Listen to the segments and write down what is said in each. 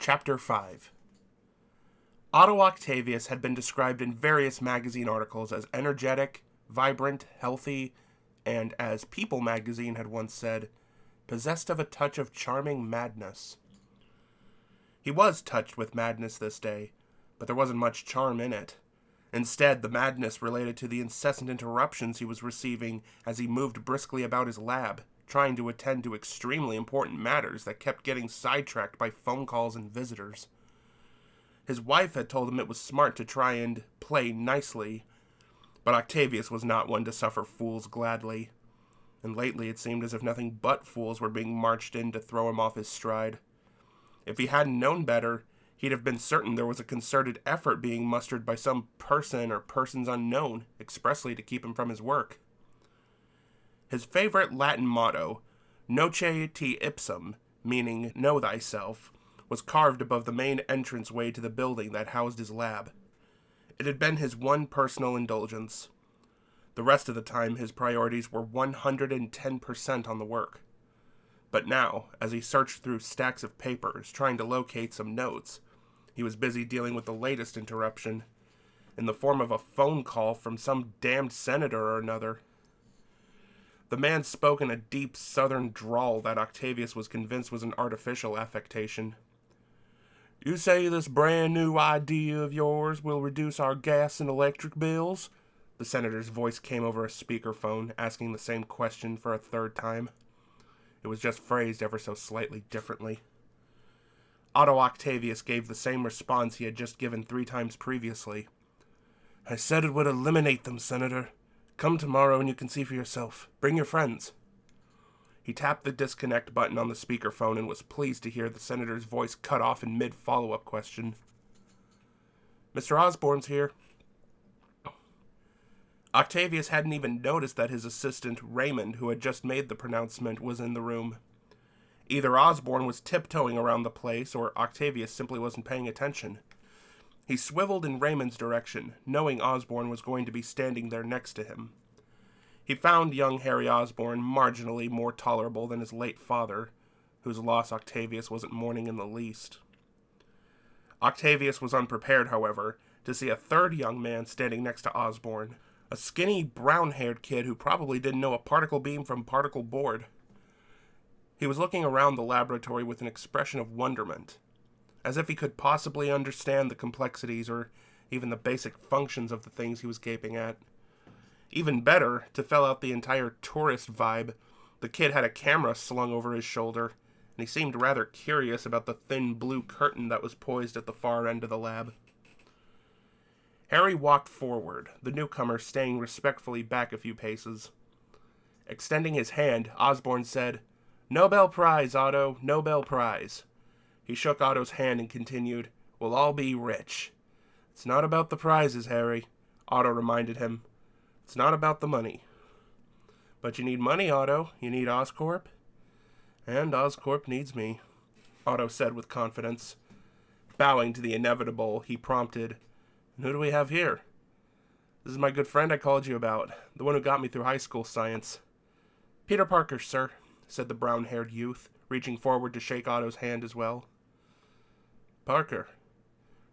Chapter 5. Otto Octavius had been described in various magazine articles as energetic, vibrant, healthy, and, as People magazine had once said, possessed of a touch of charming madness. He was touched with madness this day, but there wasn't much charm in it. Instead, the madness related to the incessant interruptions he was receiving as he moved briskly about his lab, trying to attend to extremely important matters that kept getting sidetracked by phone calls and visitors. His wife had told him it was smart to try and play nicely, but Octavius was not one to suffer fools gladly, and lately it seemed as if nothing but fools were being marched in to throw him off his stride. If he hadn't known better, he'd have been certain there was a concerted effort being mustered by some person or persons unknown, expressly to keep him from his work. His favorite Latin motto, Noce te ipsum, meaning know thyself, was carved above the main entranceway to the building that housed his lab. It had been his one personal indulgence. The rest of the time his priorities were 110% on the work. But now, as he searched through stacks of papers, trying to locate some notes, he was busy dealing with the latest interruption, in the form of a phone call from some damned senator or another. The man spoke in a deep southern drawl that Octavius was convinced was an artificial affectation. "You say this brand new idea of yours will reduce our gas and electric bills?" The senator's voice came over a speakerphone, asking the same question for a third time. It was just phrased ever so slightly differently. Otto Octavius gave the same response he had just given 3 times previously. "I said it would eliminate them, Senator. Come tomorrow and you can see for yourself. Bring your friends." He tapped the disconnect button on the speakerphone and was pleased to hear the senator's voice cut off in mid-follow-up question. "Mr. Osborne's here." Octavius hadn't even noticed that his assistant, Raymond, who had just made the pronouncement, was in the room. Either Osborne was tiptoeing around the place, or Octavius simply wasn't paying attention. He swiveled in Raymond's direction, knowing Osborne was going to be standing there next to him. He found young Harry Osborne marginally more tolerable than his late father, whose loss Octavius wasn't mourning in the least. Octavius was unprepared, however, to see a third young man standing next to Osborne, a skinny, brown-haired kid who probably didn't know a particle beam from particle board. He was looking around the laboratory with an expression of wonderment, as if he could possibly understand the complexities or even the basic functions of the things he was gaping at. Even better, to fill out the entire tourist vibe, the kid had a camera slung over his shoulder, and he seemed rather curious about the thin blue curtain that was poised at the far end of the lab. Harry walked forward, the newcomer staying respectfully back a few paces. Extending his hand, Osborne said, "Nobel Prize, Otto, Nobel Prize." He shook Otto's hand and continued, "We'll all be rich." "It's not about the prizes, Harry," Otto reminded him. "It's not about the money." "But you need money, Otto. You need Oscorp." "And Oscorp needs me," Otto said with confidence. Bowing to the inevitable, he prompted, "And who do we have here?" "This is my good friend I called you about, the one who got me through high school science." "Peter Parker, sir," said the brown-haired youth, reaching forward to shake Otto's hand as well. Parker.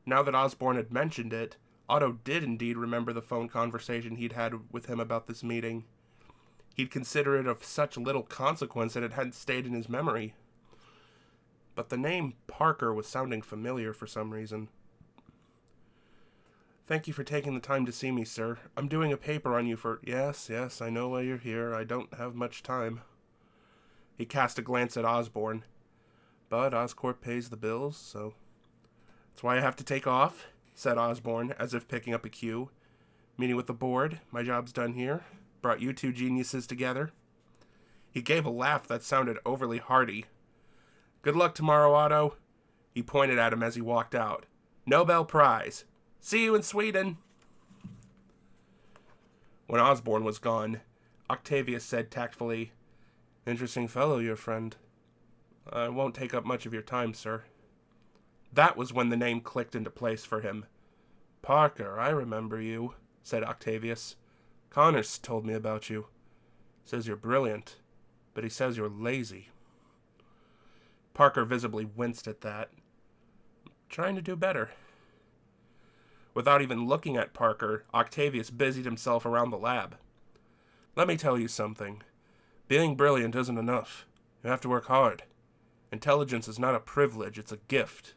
Now that Osborne had mentioned it, Otto did indeed remember the phone conversation he'd had with him about this meeting. He'd consider it of such little consequence that it hadn't stayed in his memory. But the name Parker was sounding familiar for some reason. "Thank you for taking the time to see me, sir. I'm doing a paper on you for—" Yes, I know why you're here. I don't have much time." He cast a glance at Osborne. "But Oscorp pays the bills, so—" "That's why I have to take off," said Osborne, as if picking up a cue. "Meeting with the board. My job's done here. Brought you 2 geniuses together." He gave a laugh that sounded overly hearty. "Good luck tomorrow, Otto." He pointed at him as he walked out. "Nobel Prize. See you in Sweden." When Osborne was gone, Octavius said tactfully, "Interesting fellow, your friend. I won't take up much of your time, sir." That was when the name clicked into place for him. "Parker, I remember you," said Octavius. "Connors told me about you. Says you're brilliant, but he says you're lazy." Parker visibly winced at that. Trying to do better. Without even looking at Parker, Octavius busied himself around the lab. Let me tell you something. Being brilliant isn't enough. You have to work hard. Intelligence is not a privilege, it's a gift.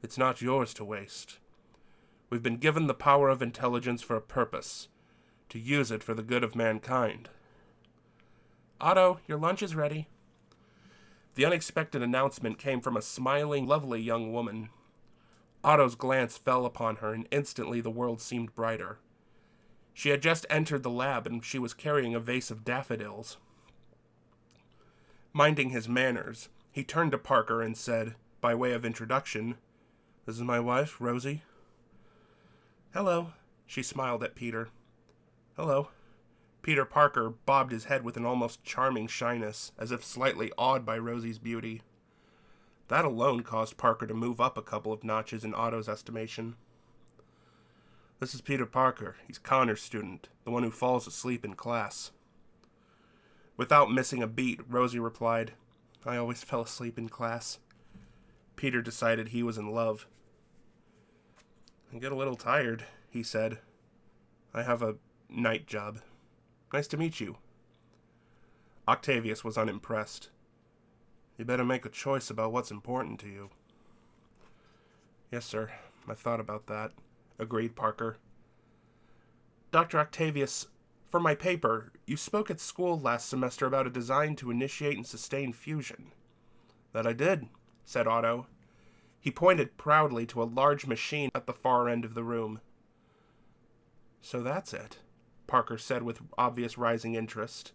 It's not yours to waste. We've been given the power of intelligence for a purpose, to use it for the good of mankind. Otto, your lunch is ready. The unexpected announcement came from a smiling, lovely young woman. Otto's glance fell upon her, and instantly the world seemed brighter. She had just entered the lab, and she was carrying a vase of daffodils. Minding his manners, he turned to Parker and said, by way of introduction, "This is my wife, Rosie." "Hello," she smiled at Peter. "Hello." Peter Parker bobbed his head with an almost charming shyness, as if slightly awed by Rosie's beauty. That alone caused Parker to move up a couple of notches in Otto's estimation. "This is Peter Parker. He's Connor's student, the one who falls asleep in class." Without missing a beat, Rosie replied, "I always fell asleep in class." Peter decided he was in love. "I get a little tired," he said. "I have a night job. Nice to meet you." Octavius was unimpressed. "You better make a choice about what's important to you." "Yes, sir. I thought about that," agreed Parker. "Dr. Octavius, for my paper, you spoke at school last semester about a design to initiate and sustain fusion." "That I did," said Otto. He pointed proudly to a large machine at the far end of the room. "So that's it," Parker said with obvious rising interest.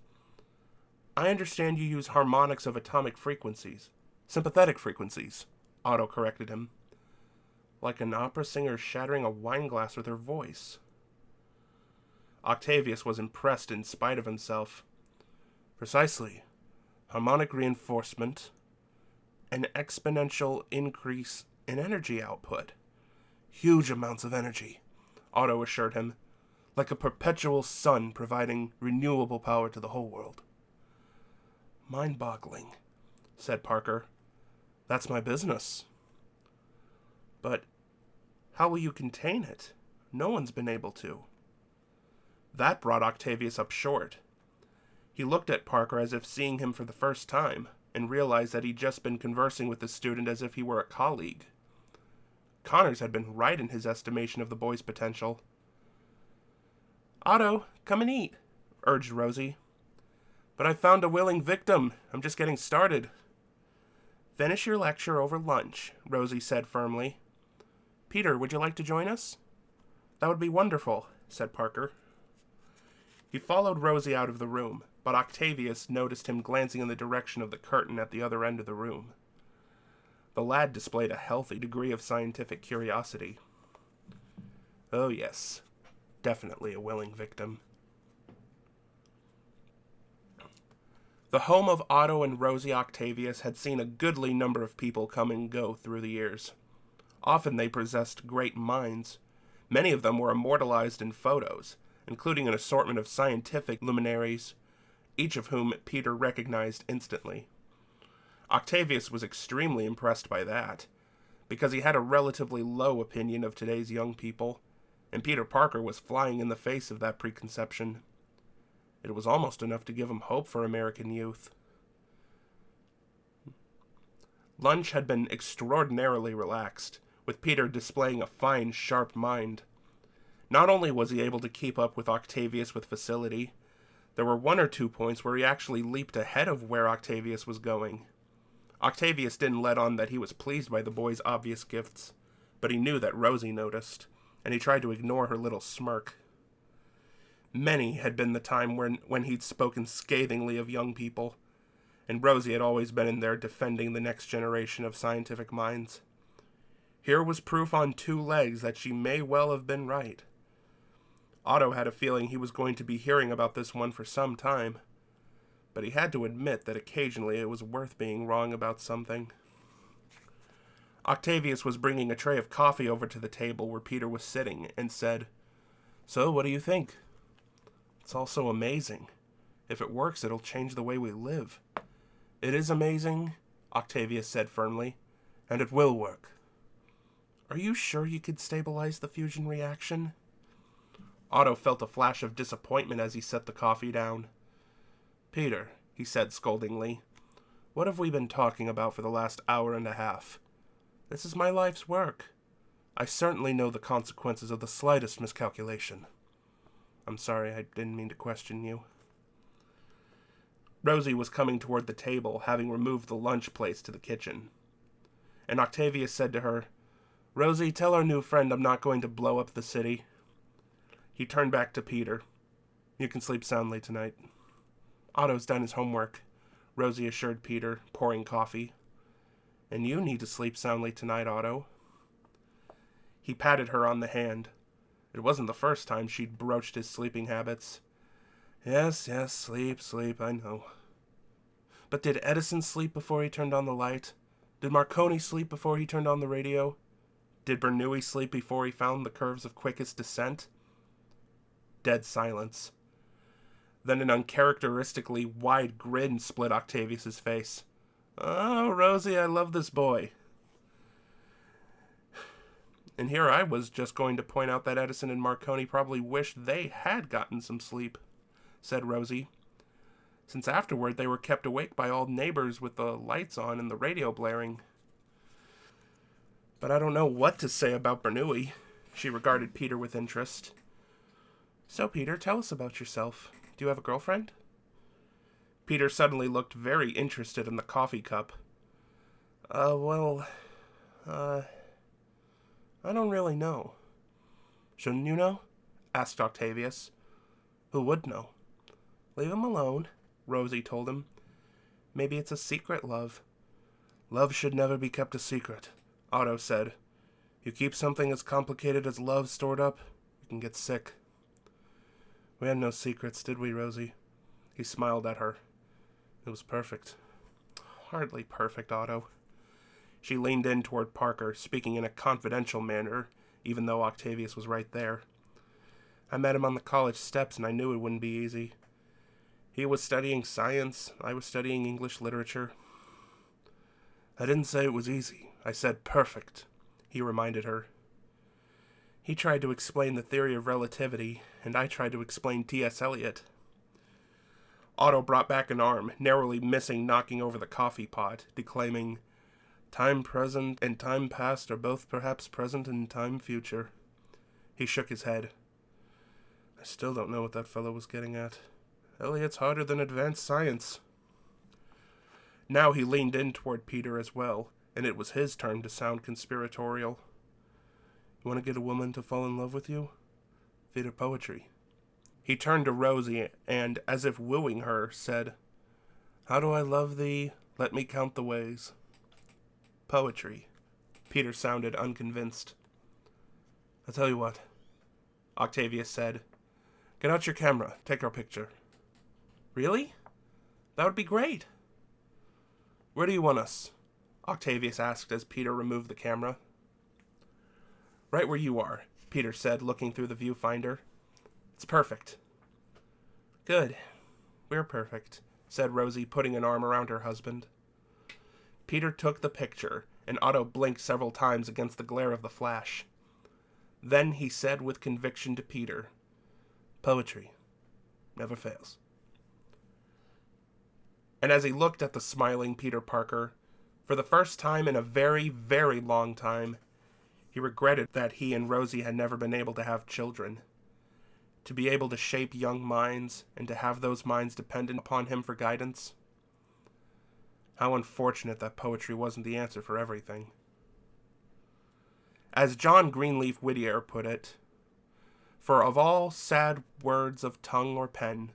"I understand you use harmonics of atomic frequencies." "Sympathetic frequencies," Otto corrected him. "Like an opera singer shattering a wine glass with her voice." Octavius was impressed in spite of himself. "Precisely. Harmonic reinforcement, an exponential increase in energy output." "Huge amounts of energy," Otto assured him. "Like a perpetual sun providing renewable power to the whole world." "Mind-boggling," said Parker. "That's my business." "But how will you contain it? No one's been able to." That brought Octavius up short. He looked at Parker as if seeing him for the first time, and realized that he'd just been conversing with the student as if he were a colleague. Connors had been right in his estimation of the boy's potential. "Otto, come and eat," urged Rosie. "But I found a willing victim. I'm just getting started." "Finish your lecture over lunch," Rosie said firmly. "Peter, would you like to join us?" "That would be wonderful," said Parker. He followed Rosie out of the room, but Octavius noticed him glancing in the direction of the curtain at the other end of the room. The lad displayed a healthy degree of scientific curiosity. Oh yes, definitely a willing victim. The home of Otto and Rosie Octavius had seen a goodly number of people come and go through the years. Often they possessed great minds. Many of them were immortalized in photos, including an assortment of scientific luminaries, each of whom Peter recognized instantly. Octavius was extremely impressed by that, because he had a relatively low opinion of today's young people, and Peter Parker was flying in the face of that preconception. It was almost enough to give him hope for American youth. Lunch had been extraordinarily relaxed, with Peter displaying a fine, sharp mind. Not only was he able to keep up with Octavius with facility, there were one or two points where he actually leaped ahead of where Octavius was going. Octavius didn't let on that he was pleased by the boy's obvious gifts, but he knew that Rosie noticed, and he tried to ignore her little smirk. Many had been the time when he'd spoken scathingly of young people, and Rosie had always been in there defending the next generation of scientific minds. Here was proof on two legs that she may well have been right. Otto had a feeling he was going to be hearing about this one for some time, but he had to admit that occasionally it was worth being wrong about something. Octavius was bringing a tray of coffee over to the table where Peter was sitting and said, "So, what do you think?" "It's all so amazing. If it works, it'll change the way we live." "It is amazing," Octavius said firmly, "and it will work." Are you sure you could stabilize the fusion reaction? Otto felt a flash of disappointment as he set the coffee down. Peter, he said scoldingly, what have we been talking about for the last hour and a half? This is my life's work. I certainly know the consequences of the slightest miscalculation. I'm sorry, I didn't mean to question you. Rosie was coming toward the table, having removed the lunch plates to the kitchen. And Octavius said to her, Rosie, tell our new friend I'm not going to blow up the city. He turned back to Peter. You can sleep soundly tonight. Otto's done his homework, Rosie assured Peter, pouring coffee. And you need to sleep soundly tonight, Otto. He patted her on the hand. It wasn't the first time she'd broached his sleeping habits. Yes, sleep, I know. But did Edison sleep before he turned on the light? Did Marconi sleep before he turned on the radio? Did Bernoulli sleep before he found the curves of quickest descent? Dead silence. Then an uncharacteristically wide grin split Octavius's face. Oh, Rosie, I love this boy. And here I was just going to point out that Edison and Marconi probably wished they had gotten some sleep, said Rosie, since afterward they were kept awake by all neighbors with the lights on and the radio blaring. But I don't know what to say about Bernoulli. She regarded Peter with interest. So, Peter, tell us about yourself. Do you have a girlfriend? Peter suddenly looked very interested in the coffee cup. I don't really know. Shouldn't you know? Asked Octavius. Who would know? Leave him alone, Rosie told him. Maybe it's a secret love. Love should never be kept a secret, Otto said. You keep something as complicated as love stored up, you can get sick. We had no secrets, did we, Rosie? He smiled at her. It was perfect. Hardly perfect, Otto. She leaned in toward Parker, speaking in a confidential manner, even though Octavius was right there. I met him on the college steps, and I knew it wouldn't be easy. He was studying science, I was studying English literature. I didn't say it was easy. I said perfect, he reminded her. He tried to explain the theory of relativity, and I tried to explain T.S. Eliot. Otto brought back an arm, narrowly missing knocking over the coffee pot, declaiming, Time present and time past are both perhaps present and time future. He shook his head. I still don't know what that fellow was getting at. Eliot's harder than advanced science. Now he leaned in toward Peter as well, and it was his turn to sound conspiratorial. You want to get a woman to fall in love with you? Feed her poetry. He turned to Rosie and, as if wooing her, said, How do I love thee? Let me count the ways. Poetry. Peter sounded unconvinced. I'll tell you what, Octavius said. Get out your camera. Take our picture. Really? That would be great. Where do you want us? Octavius asked as Peter removed the camera. Right where you are, Peter said, looking through the viewfinder. It's perfect. Good. We're perfect, said Rosie, putting an arm around her husband. Peter took the picture, and Otto blinked several times against the glare of the flash. Then he said with conviction to Peter, Poetry never fails. And as he looked at the smiling Peter Parker, for the first time in a very, very long time, he regretted that he and Rosie had never been able to have children. To be able to shape young minds, and to have those minds dependent upon him for guidance. How unfortunate that poetry wasn't the answer for everything. As John Greenleaf Whittier put it, For of all sad words of tongue or pen,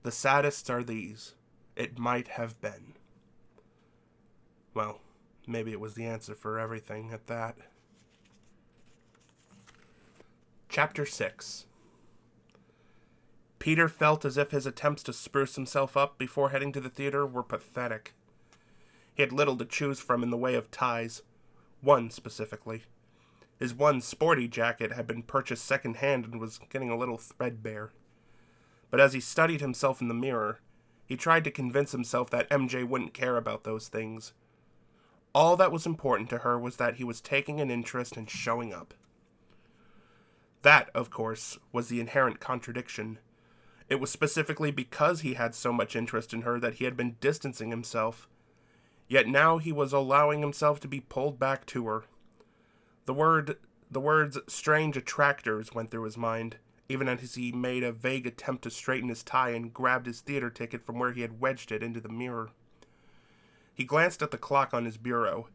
the saddest are these, it might have been. Well, maybe it was the answer for everything at that. Chapter 6. Peter felt as if his attempts to spruce himself up before heading to the theater were pathetic. He had little to choose from in the way of ties. One, specifically. His one sporty jacket had been purchased second-hand and was getting a little threadbare. But as he studied himself in the mirror, he tried to convince himself that MJ wouldn't care about those things. All that was important to her was that he was taking an interest and showing up. That, of course, was the inherent contradiction. It was specifically because he had so much interest in her that he had been distancing himself. Yet now he was allowing himself to be pulled back to her. The words strange attractors went through his mind, even as he made a vague attempt to straighten his tie and grabbed his theater ticket from where he had wedged it into the mirror. He glanced at the clock on his bureau,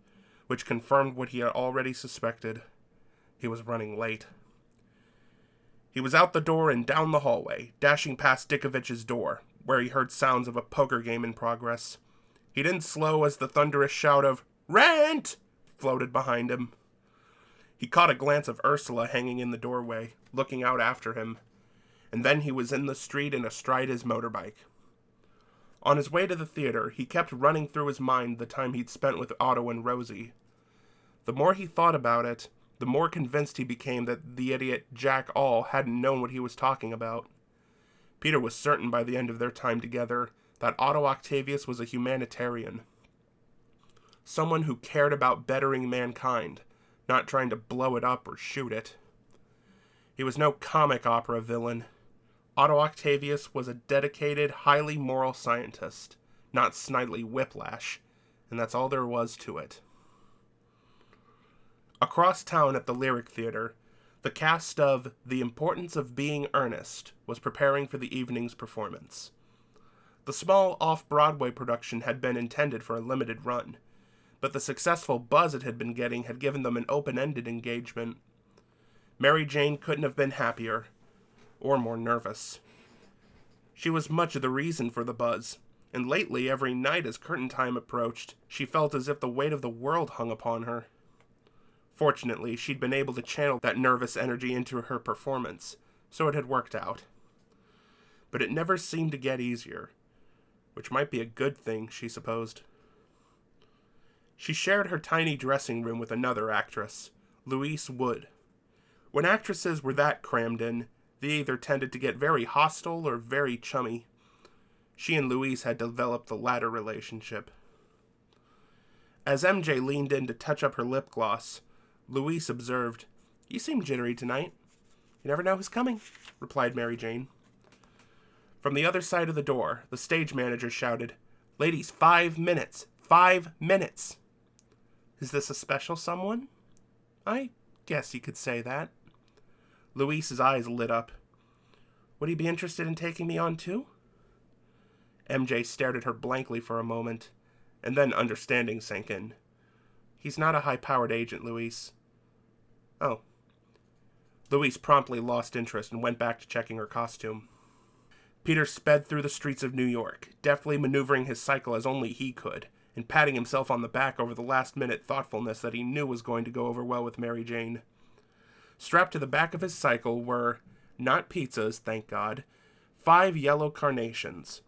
which confirmed what he had already suspected. He was running late. He was out the door and down the hallway, dashing past Dickovich's door, where he heard sounds of a poker game in progress. He didn't slow as the thunderous shout of "Rent!" floated behind him. He caught a glance of Ursula hanging in the doorway, looking out after him, and then he was in the street and astride his motorbike. On his way to the theater, he kept running through his mind the time he'd spent with Otto and Rosie. The more he thought about it, the more convinced he became that the idiot Jack All hadn't known what he was talking about. Peter was certain by the end of their time together that Otto Octavius was a humanitarian. Someone who cared about bettering mankind, not trying to blow it up or shoot it. He was no comic opera villain. Otto Octavius was a dedicated, highly moral scientist, not Snidely Whiplash, and that's all there was to it. Across town at the Lyric Theater, the cast of The Importance of Being Earnest was preparing for the evening's performance. The small off-Broadway production had been intended for a limited run, but the successful buzz it had been getting had given them an open-ended engagement. Mary Jane couldn't have been happier, or more nervous. She was much of the reason for the buzz, and lately, every night as curtain time approached, she felt as if the weight of the world hung upon her. Fortunately, she'd been able to channel that nervous energy into her performance, so it had worked out. But it never seemed to get easier, which might be a good thing, she supposed. She shared her tiny dressing room with another actress, Louise Wood. When actresses were that crammed in, they either tended to get very hostile or very chummy. She and Louise had developed the latter relationship. As MJ leaned in to touch up her lip gloss, Louise observed, "You seem jittery tonight." "You never know who's coming," replied Mary Jane. From the other side of the door, the stage manager shouted, "Ladies, 5 minutes! 5 minutes!" "Is this a special someone?" "I guess you could say that." Louise's eyes lit up. "Would he be interested in taking me on too?" MJ stared at her blankly for a moment, and then understanding sank in. "He's not a high-powered agent, Louise." "Oh." Louise promptly lost interest and went back to checking her costume. Peter sped through the streets of New York, deftly maneuvering his cycle as only he could, and patting himself on the back over the last-minute thoughtfulness that he knew was going to go over well with Mary Jane. Strapped to the back of his cycle were, not pizzas, thank God, 5 yellow carnations.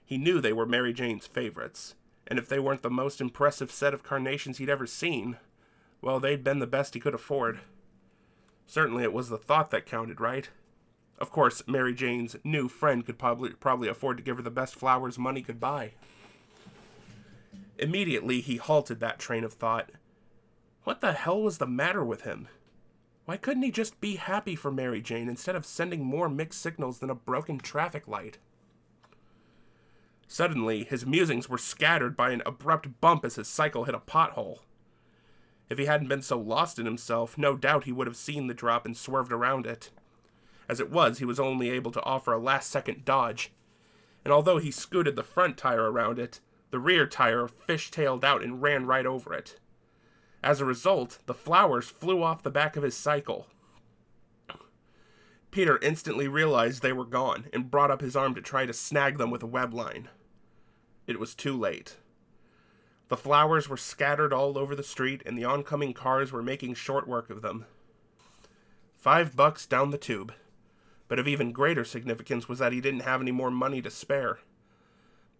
He knew they were Mary Jane's favorites, and if they weren't the most impressive set of carnations he'd ever seen, well, they'd been the best he could afford. Certainly it was the thought that counted, right? Of course, Mary Jane's new friend could probably afford to give her the best flowers money could buy. Immediately, he halted that train of thought. What the hell was the matter with him? Why couldn't he just be happy for Mary Jane instead of sending more mixed signals than a broken traffic light? Suddenly, his musings were scattered by an abrupt bump as his cycle hit a pothole. If he hadn't been so lost in himself, no doubt he would have seen the drop and swerved around it. As it was, he was only able to offer a last-second dodge, and although he scooted the front tire around it, the rear tire fishtailed out and ran right over it. As a result, the flowers flew off the back of his cycle. Peter instantly realized they were gone and brought up his arm to try to snag them with a web line. It was too late. The flowers were scattered all over the street, and the oncoming cars were making short work of them. $5 down the tube. But of even greater significance was that he didn't have any more money to spare.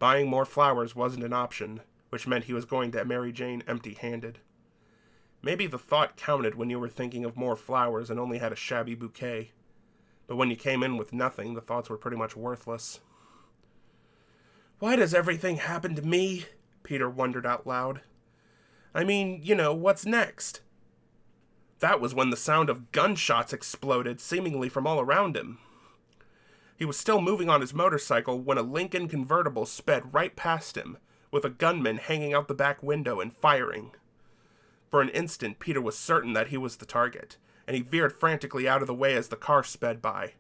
Buying more flowers wasn't an option, which meant he was going to Mary Jane empty-handed. Maybe the thought counted when you were thinking of more flowers and only had a shabby bouquet. But when you came in with nothing, the thoughts were pretty much worthless. Why does everything happen to me? Peter wondered out loud. I mean, what's next? That was when the sound of gunshots exploded, seemingly from all around him. He was still moving on his motorcycle when a Lincoln convertible sped right past him, with a gunman hanging out the back window and firing. For an instant, Peter was certain that he was the target, and he veered frantically out of the way as the car sped by.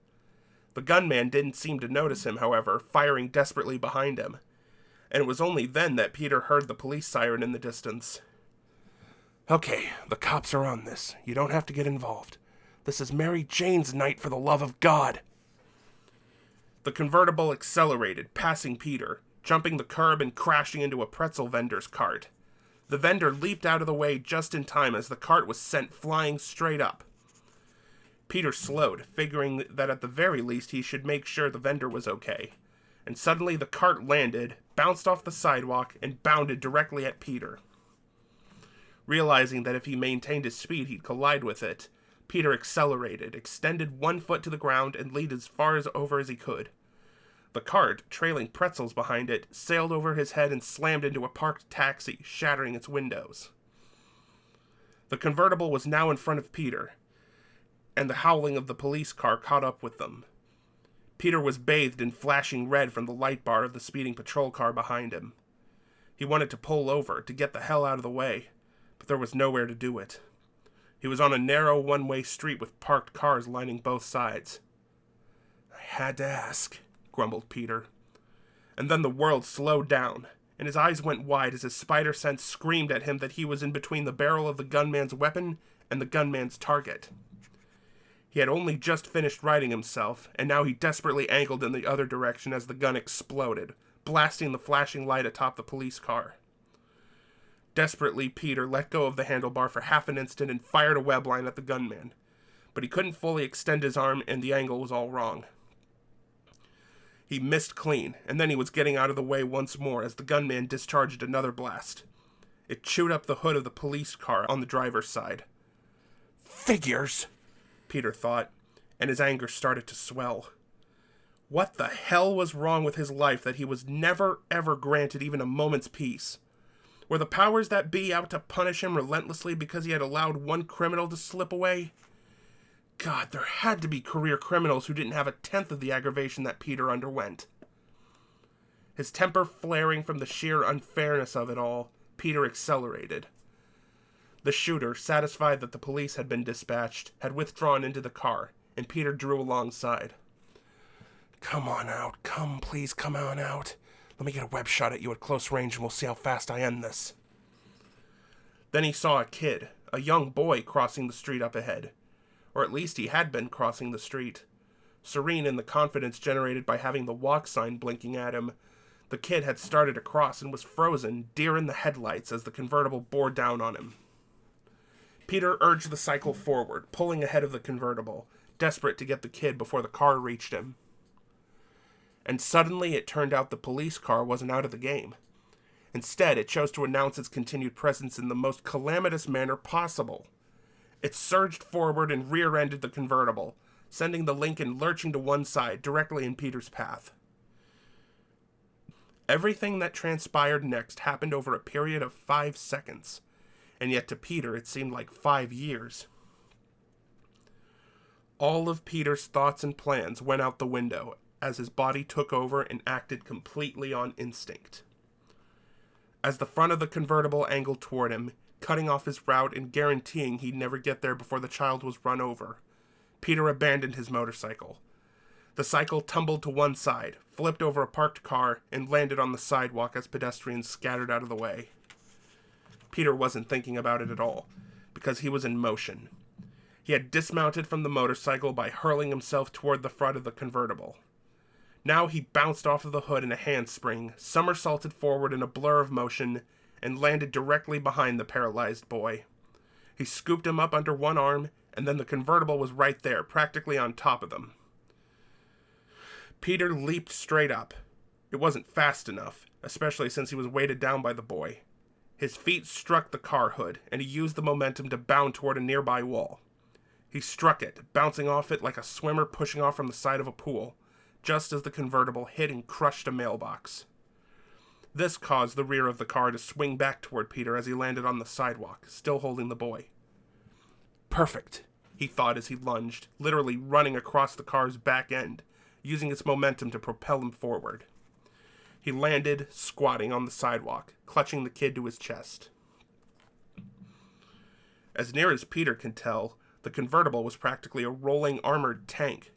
The gunman didn't seem to notice him, however, firing desperately behind him, and it was only then that Peter heard the police siren in the distance. Okay, the cops are on this. You don't have to get involved. This is Mary Jane's night, for the love of God. The convertible accelerated, passing Peter, jumping the curb and crashing into a pretzel vendor's cart. The vendor leaped out of the way just in time as the cart was sent flying straight up. Peter slowed, figuring that at the very least he should make sure the vendor was okay. And suddenly the cart landed, bounced off the sidewalk, and bounded directly at Peter. Realizing that if he maintained his speed he'd collide with it, Peter accelerated, extended one foot to the ground, and leaned as far over as he could. The cart, trailing pretzels behind it, sailed over his head and slammed into a parked taxi, shattering its windows. The convertible was now in front of Peter, and the howling of the police car caught up with them. Peter was bathed in flashing red from the light bar of the speeding patrol car behind him. He wanted to pull over, to get the hell out of the way, but there was nowhere to do it. He was on a narrow one-way street with parked cars lining both sides. I had to ask, grumbled Peter. And then the world slowed down, and his eyes went wide as his spider sense screamed at him that he was in between the barrel of the gunman's weapon and the gunman's target. He had only just finished righting himself, and now he desperately angled in the other direction as the gun exploded, blasting the flashing light atop the police car. Desperately, Peter let go of the handlebar for half an instant and fired a web line at the gunman, but he couldn't fully extend his arm and the angle was all wrong. He missed clean, and then he was getting out of the way once more as the gunman discharged another blast. It chewed up the hood of the police car on the driver's side. Figures, Peter thought, and his anger started to swell. What the hell was wrong with his life that he was never ever granted even a moment's peace? Were the powers that be out to punish him relentlessly because he had allowed one criminal to slip away? God, there had to be career criminals who didn't have a tenth of the aggravation that Peter underwent. His temper flaring from the sheer unfairness of it all, Peter accelerated. The shooter, satisfied that the police had been dispatched, had withdrawn into the car, and Peter drew alongside. Come on out. Please come on out. Let me get a web shot at you at close range and we'll see how fast I end this. Then he saw a kid, a young boy, crossing the street up ahead. Or at least he had been crossing the street. Serene in the confidence generated by having the walk sign blinking at him, the kid had started to cross and was frozen, deer in the headlights, as the convertible bore down on him. Peter urged the cycle forward, pulling ahead of the convertible, desperate to get the kid before the car reached him. And suddenly it turned out the police car wasn't out of the game. Instead, it chose to announce its continued presence in the most calamitous manner possible. It surged forward and rear-ended the convertible, sending the Lincoln lurching to one side, directly in Peter's path. Everything that transpired next happened over a period of 5 seconds, and yet to Peter it seemed like 5 years. All of Peter's thoughts and plans went out the window as his body took over and acted completely on instinct. As the front of the convertible angled toward him, cutting off his route and guaranteeing he'd never get there before the child was run over, Peter abandoned his motorcycle. The cycle tumbled to one side, flipped over a parked car, and landed on the sidewalk as pedestrians scattered out of the way. Peter wasn't thinking about it at all, because he was in motion. He had dismounted from the motorcycle by hurling himself toward the front of the convertible. Now he bounced off of the hood in a handspring, somersaulted forward in a blur of motion, and landed directly behind the paralyzed boy. He scooped him up under one arm, and then the convertible was right there, practically on top of them. Peter leaped straight up. It wasn't fast enough, especially since he was weighted down by the boy. His feet struck the car hood, and he used the momentum to bound toward a nearby wall. He struck it, bouncing off it like a swimmer pushing off from the side of a pool, just as the convertible hit and crushed a mailbox. This caused the rear of the car to swing back toward Peter as he landed on the sidewalk, still holding the boy. Perfect, he thought as he lunged, literally running across the car's back end, using its momentum to propel him forward. He landed, squatting on the sidewalk, clutching the kid to his chest. As near as Peter could tell, the convertible was practically a rolling armored tank.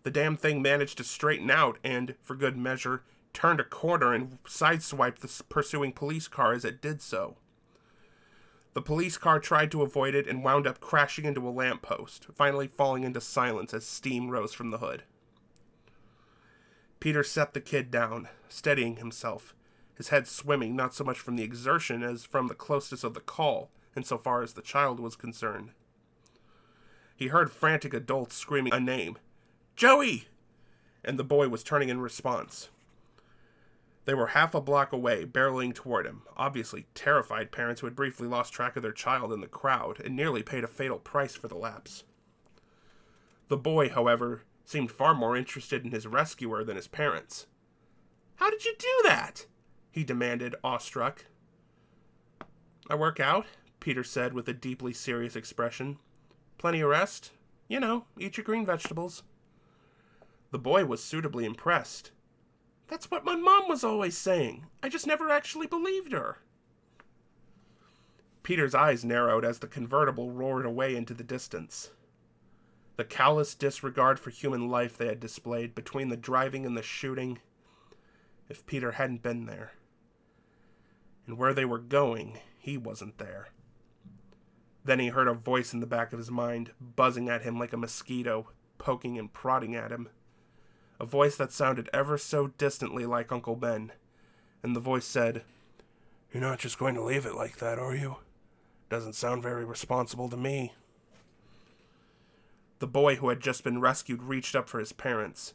The damn thing managed to straighten out and, for good measure, turned a corner and sideswiped the pursuing police car as it did so. The police car tried to avoid it and wound up crashing into a lamppost, finally falling into silence as steam rose from the hood. Peter set the kid down, steadying himself, his head swimming not so much from the exertion as from the closeness of the call, insofar as the child was concerned. He heard frantic adults screaming a name, "Joey!" and the boy was turning in response. They were half a block away, barreling toward him, obviously terrified parents who had briefly lost track of their child in the crowd and nearly paid a fatal price for the lapse. The boy, however, seemed far more interested in his rescuer than his parents. "How did you do that?" he demanded, awestruck. "I work out," Peter said with a deeply serious expression. "Plenty of rest. You know, eat your green vegetables." The boy was suitably impressed. "That's what my mom was always saying. I just never actually believed her." Peter's eyes narrowed as the convertible roared away into the distance. The callous disregard for human life they had displayed between the driving and the shooting, if Peter hadn't been there. And where they were going, he wasn't there. Then he heard a voice in the back of his mind, buzzing at him like a mosquito, poking and prodding at him. A voice that sounded ever so distantly like Uncle Ben. And the voice said, "You're not just going to leave it like that, are you? Doesn't sound very responsible to me." The boy who had just been rescued reached up for his parents,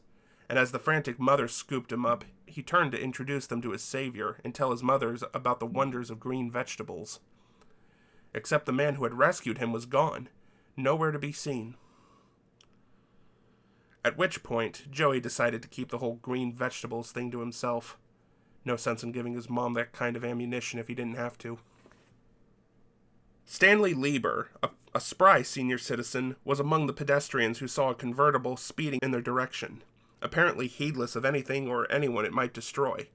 and as the frantic mother scooped him up, he turned to introduce them to his savior and tell his mothers about the wonders of green vegetables. Except the man who had rescued him was gone, nowhere to be seen. At which point, Joey decided to keep the whole green vegetables thing to himself. No sense in giving his mom that kind of ammunition if he didn't have to. Stanley Lieber, a spry senior citizen, was among the pedestrians who saw a convertible speeding in their direction, apparently heedless of anything or anyone it might destroy.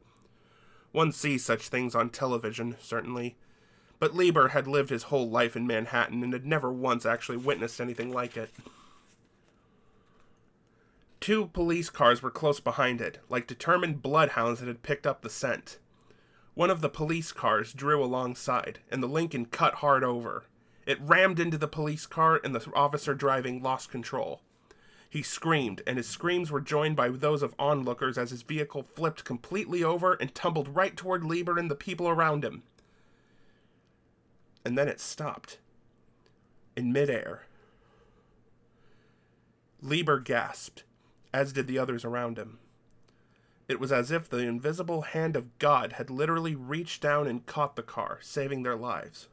One sees such things on television, certainly, but Lieber had lived his whole life in Manhattan and had never once actually witnessed anything like it. 2 police cars were close behind it, like determined bloodhounds that had picked up the scent. One of the police cars drew alongside, and the Lincoln cut hard over. It rammed into the police car, and the officer driving lost control. He screamed, and his screams were joined by those of onlookers as his vehicle flipped completely over and tumbled right toward Lieber and the people around him. And then it stopped. In midair. Lieber gasped, as did the others around him. It was as if the invisible hand of God had literally reached down and caught the car, saving their lives.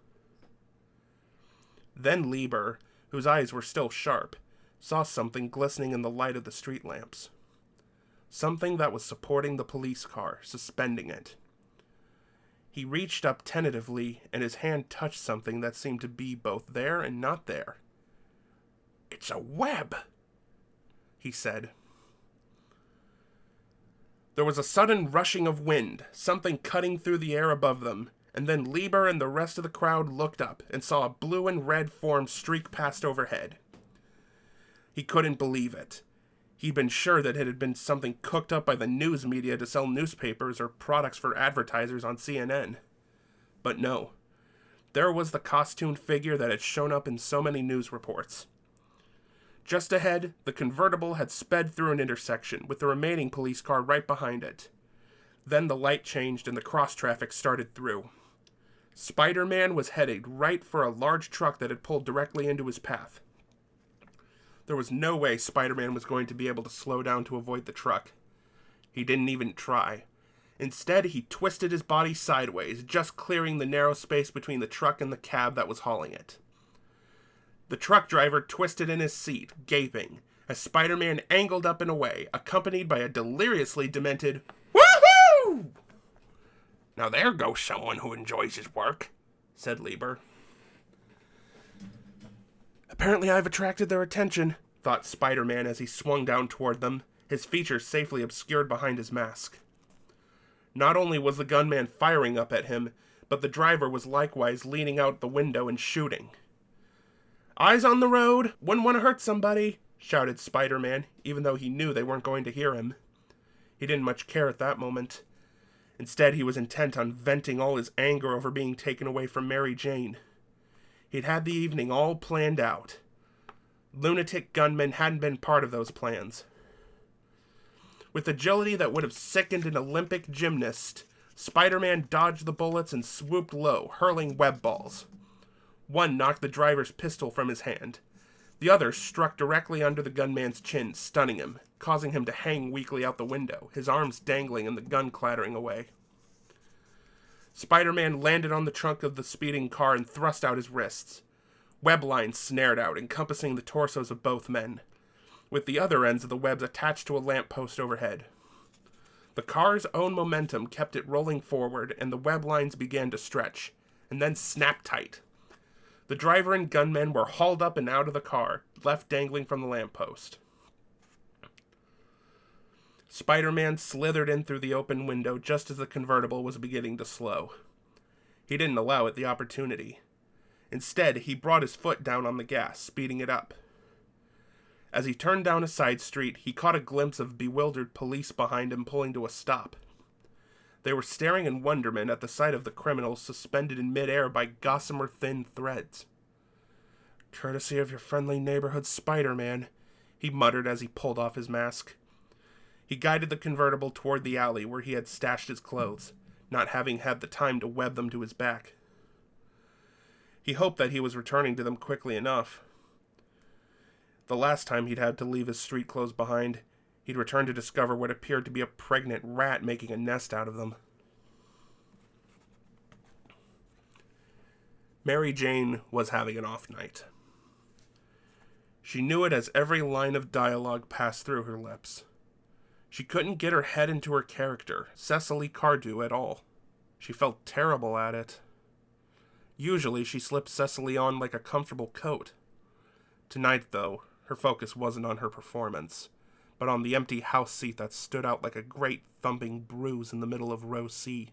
Then Lieber, whose eyes were still sharp, saw something glistening in the light of the street lamps. Something that was supporting the police car, suspending it. He reached up tentatively, and his hand touched something that seemed to be both there and not there. "It's a web," he said. There was a sudden rushing of wind, something cutting through the air above them, and then Lieber and the rest of the crowd looked up and saw a blue and red form streak past overhead. He couldn't believe it. He'd been sure that it had been something cooked up by the news media to sell newspapers or products for advertisers on CNN. But no. There was the costumed figure that had shown up in so many news reports. Just ahead, the convertible had sped through an intersection, with the remaining police car right behind it. Then the light changed and the cross-traffic started through. Spiderman was headed right for a large truck that had pulled directly into his path. There was no way Spiderman was going to be able to slow down to avoid the truck. He didn't even try. Instead, he twisted his body sideways, just clearing the narrow space between the truck and the cab that was hauling it. The truck driver twisted in his seat, gaping, as Spider-Man angled up and away, accompanied by a deliriously demented "Woohoo!" Now there goes someone who enjoys his work, said Lieber. Apparently I've attracted their attention, thought Spider-Man as he swung down toward them, his features safely obscured behind his mask. Not only was the gunman firing up at him, but the driver was likewise leaning out the window and shooting. Eyes on the road! Wouldn't want to hurt somebody! Shouted Spider-Man, even though he knew they weren't going to hear him. He didn't much care at that moment. Instead, he was intent on venting all his anger over being taken away from Mary Jane. He'd had the evening all planned out. Lunatic gunmen hadn't been part of those plans. With agility that would have sickened an Olympic gymnast, Spider-Man dodged the bullets and swooped low, hurling web balls. One knocked the driver's pistol from his hand. The other struck directly under the gunman's chin, stunning him, causing him to hang weakly out the window, his arms dangling and the gun clattering away. Spider-Man landed on the trunk of the speeding car and thrust out his wrists. Web lines snared out, encompassing the torsos of both men, with the other ends of the webs attached to a lamppost overhead. The car's own momentum kept it rolling forward, and the web lines began to stretch, and then snap tight. The driver and gunmen were hauled up and out of the car, left dangling from the lamppost. Spider-Man slithered in through the open window just as the convertible was beginning to slow. He didn't allow it the opportunity. Instead, he brought his foot down on the gas, speeding it up. As he turned down a side street, he caught a glimpse of bewildered police behind him pulling to a stop. They were staring in wonderment at the sight of the criminals suspended in midair by gossamer-thin threads. "Courtesy of your friendly neighborhood Spider-Man," he muttered as he pulled off his mask. He guided the convertible toward the alley where he had stashed his clothes, not having had the time to web them to his back. He hoped that he was returning to them quickly enough. The last time he'd had to leave his street clothes behind, he'd returned to discover what appeared to be a pregnant rat making a nest out of them. Mary Jane was having an off night. She knew it as every line of dialogue passed through her lips. She couldn't get her head into her character, Cecily Cardew, at all. She felt terrible at it. Usually she slipped Cecily on like a comfortable coat. Tonight, though, her focus wasn't on her performance, but on the empty house seat that stood out like a great thumping bruise in the middle of row C.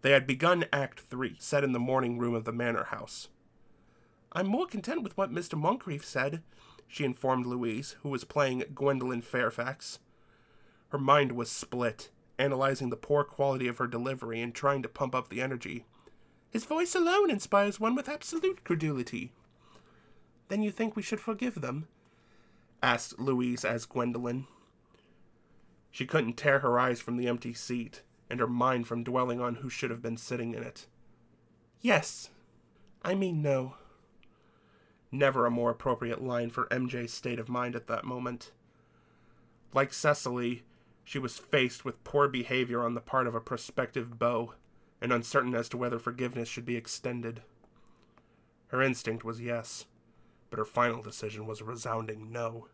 They had begun Act 3, set in the morning room of the manor house. "I'm more content with what Mr. Moncrief said," she informed Louise, who was playing Gwendolyn Fairfax. Her mind was split, analyzing the poor quality of her delivery and trying to pump up the energy. "His voice alone inspires one with absolute credulity." "Then you think we should forgive them?" asked Louise as Gwendolyn. She couldn't tear her eyes from the empty seat, and her mind from dwelling on who should have been sitting in it. "Yes. I mean no." Never a more appropriate line for MJ's state of mind at that moment. Like Cecily, she was faced with poor behavior on the part of a prospective beau, and uncertain as to whether forgiveness should be extended. Her instinct was yes, but her final decision was a resounding no.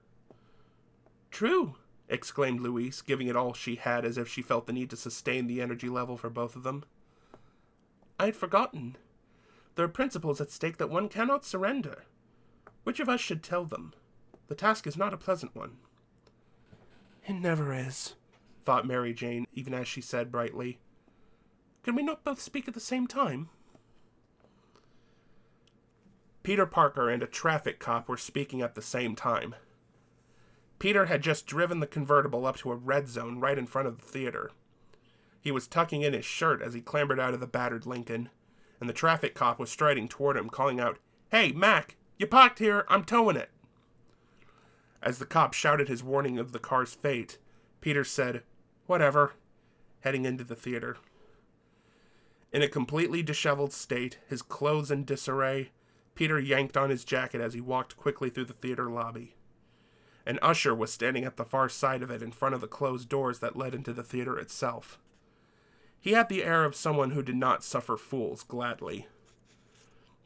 "True," exclaimed Louise, giving it all she had as if she felt the need to sustain the energy level for both of them. "I'd forgotten. There are principles at stake that one cannot surrender. Which of us should tell them? The task is not a pleasant one." "It never is," thought Mary Jane, even as she said brightly, "Can we not both speak at the same time?" Peter Parker and a traffic cop were speaking at the same time. Peter had just driven the convertible up to a red zone right in front of the theater. He was tucking in his shirt as he clambered out of the battered Lincoln, and the traffic cop was striding toward him, calling out, "Hey, Mac, you parked here, I'm towing it." As the cop shouted his warning of the car's fate, Peter said, "Whatever," heading into the theater. In a completely disheveled state, his clothes in disarray, Peter yanked on his jacket as he walked quickly through the theater lobby. An usher was standing at the far side of it in front of the closed doors that led into the theater itself. He had the air of someone who did not suffer fools gladly.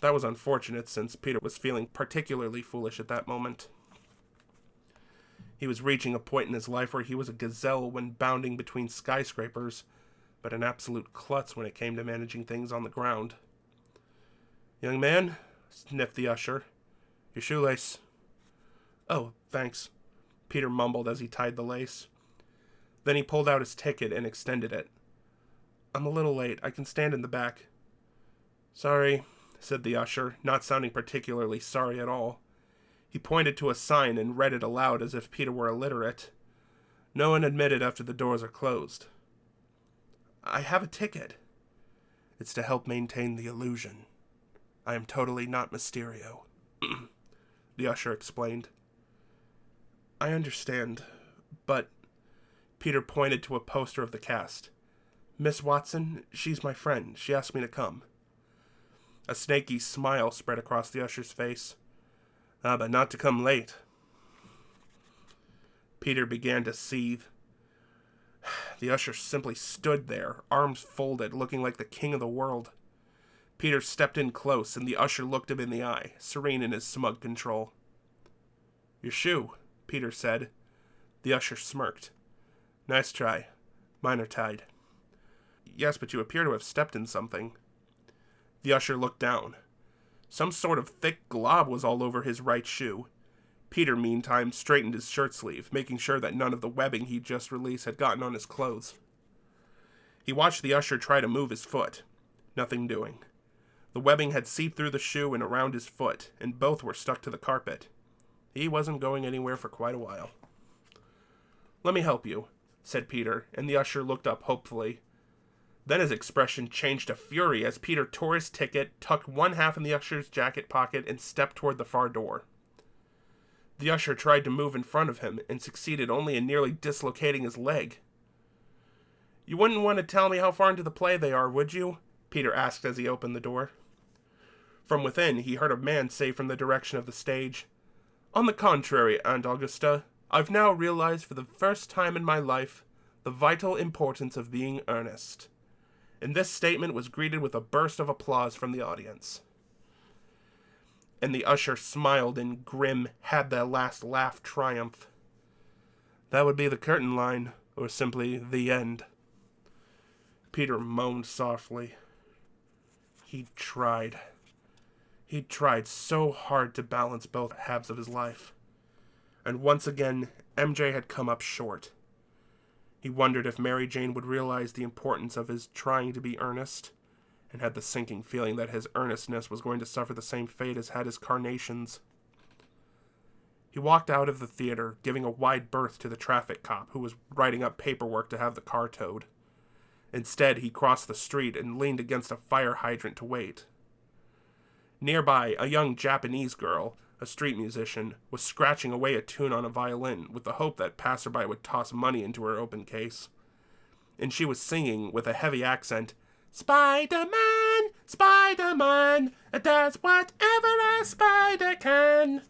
That was unfortunate, since Peter was feeling particularly foolish at that moment. He was reaching a point in his life where he was a gazelle when bounding between skyscrapers, but an absolute klutz when it came to managing things on the ground. "Young man," sniffed the usher, "your shoelace." "Oh, thanks," Peter mumbled as he tied the lace. Then he pulled out his ticket and extended it. "I'm a little late. I can stand in the back." "Sorry," said the usher, not sounding particularly sorry at all. He pointed to a sign and read it aloud as if Peter were illiterate. "No one admitted after the doors are closed." "I have a ticket." "It's to help maintain the illusion. I am totally not Mysterio," the usher explained. "I understand, but..." Peter pointed to a poster of the cast. "Miss Watson, she's my friend. She asked me to come." A snaky smile spread across the usher's face. But not to come late." Peter began to seethe. The usher simply stood there, arms folded, looking like the king of the world. Peter stepped in close, and the usher looked him in the eye, serene in his smug control. "Your shoe," Peter said. The usher smirked. "Nice try. Mine are tied." "Yes, but you appear to have stepped in something." The usher looked down. Some sort of thick glob was all over his right shoe. Peter, meantime, straightened his shirt sleeve, making sure that none of the webbing he'd just released had gotten on his clothes. He watched the usher try to move his foot. Nothing doing. The webbing had seeped through the shoe and around his foot, and both were stuck to the carpet. He wasn't going anywhere for quite a while. "Let me help you," said Peter, and the usher looked up hopefully. Then his expression changed to fury as Peter tore his ticket, tucked one half in the usher's jacket pocket, and stepped toward the far door. The usher tried to move in front of him, and succeeded only in nearly dislocating his leg. "You wouldn't want to tell me how far into the play they are, would you?" Peter asked as he opened the door. From within, he heard a man say from the direction of the stage, "On the contrary, Aunt Augusta, I've now realized for the first time in my life the vital importance of being earnest." And this statement was greeted with a burst of applause from the audience. And the usher smiled in grim, had the last laugh triumph. "That would be the curtain line, or simply the end." Peter moaned softly. He'd tried so hard to balance both halves of his life. And once again, MJ had come up short. He wondered if Mary Jane would realize the importance of his trying to be earnest, and had the sinking feeling that his earnestness was going to suffer the same fate as had his carnations. He walked out of the theater, giving a wide berth to the traffic cop who was writing up paperwork to have the car towed. Instead, he crossed the street and leaned against a fire hydrant to wait. Nearby, a young Japanese girl, a street musician, was scratching away a tune on a violin with the hope that passerby would toss money into her open case. And she was singing, with a heavy accent, "Spiderman, Spiderman, does whatever a spider can."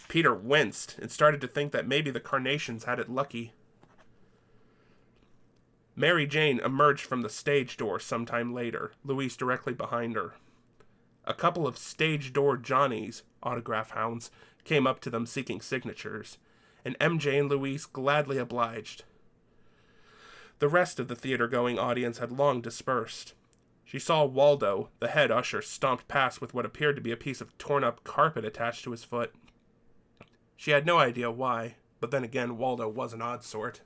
Peter winced and started to think that maybe the carnations had it lucky. Mary Jane emerged from the stage door sometime later, Louise directly behind her. A couple of stage door Johnnies, autograph hounds, came up to them seeking signatures, and MJ and Louise gladly obliged. The rest of the theater-going audience had long dispersed. She saw Waldo, the head usher, stomped past with what appeared to be a piece of torn-up carpet attached to his foot. She had no idea why, but then again, Waldo was an odd sort.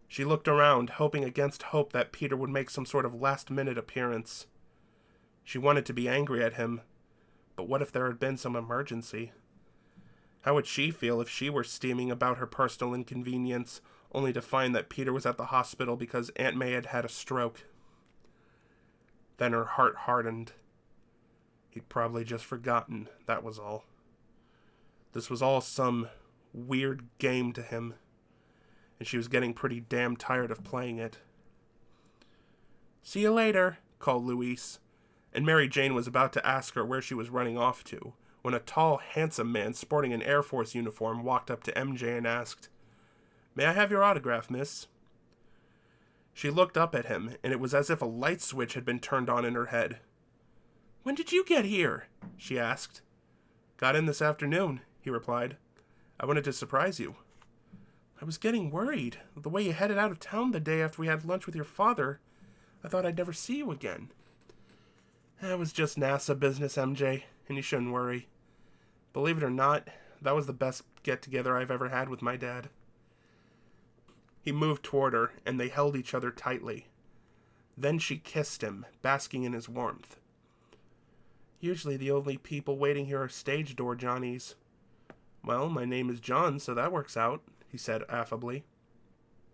She looked around, hoping against hope that Peter would make some sort of last-minute appearance. She wanted to be angry at him, but what if there had been some emergency? How would she feel if she were steaming about her personal inconvenience, only to find that Peter was at the hospital because Aunt May had had a stroke? Then her heart hardened. He'd probably just forgotten, that was all. This was all some weird game to him, and she was getting pretty damn tired of playing it. "See you later," called Louise, and Mary Jane was about to ask her where she was running off to, when a tall, handsome man sporting an Air Force uniform walked up to MJ and asked, "May I have your autograph, miss?" She looked up at him, and it was as if a light switch had been turned on in her head. "When did you get here?" she asked. "Got in this afternoon," he replied. "I wanted to surprise you." "I was getting worried. The way you headed out of town the day after we had lunch with your father. I thought I'd never see you again." "That was just NASA business, MJ, and you shouldn't worry. Believe it or not, that was the best get-together I've ever had with my dad." He moved toward her, and they held each other tightly. Then she kissed him, basking in his warmth. "Usually the only people waiting here are stage door Johnnies." "Well, my name is John, so that works out," he said affably.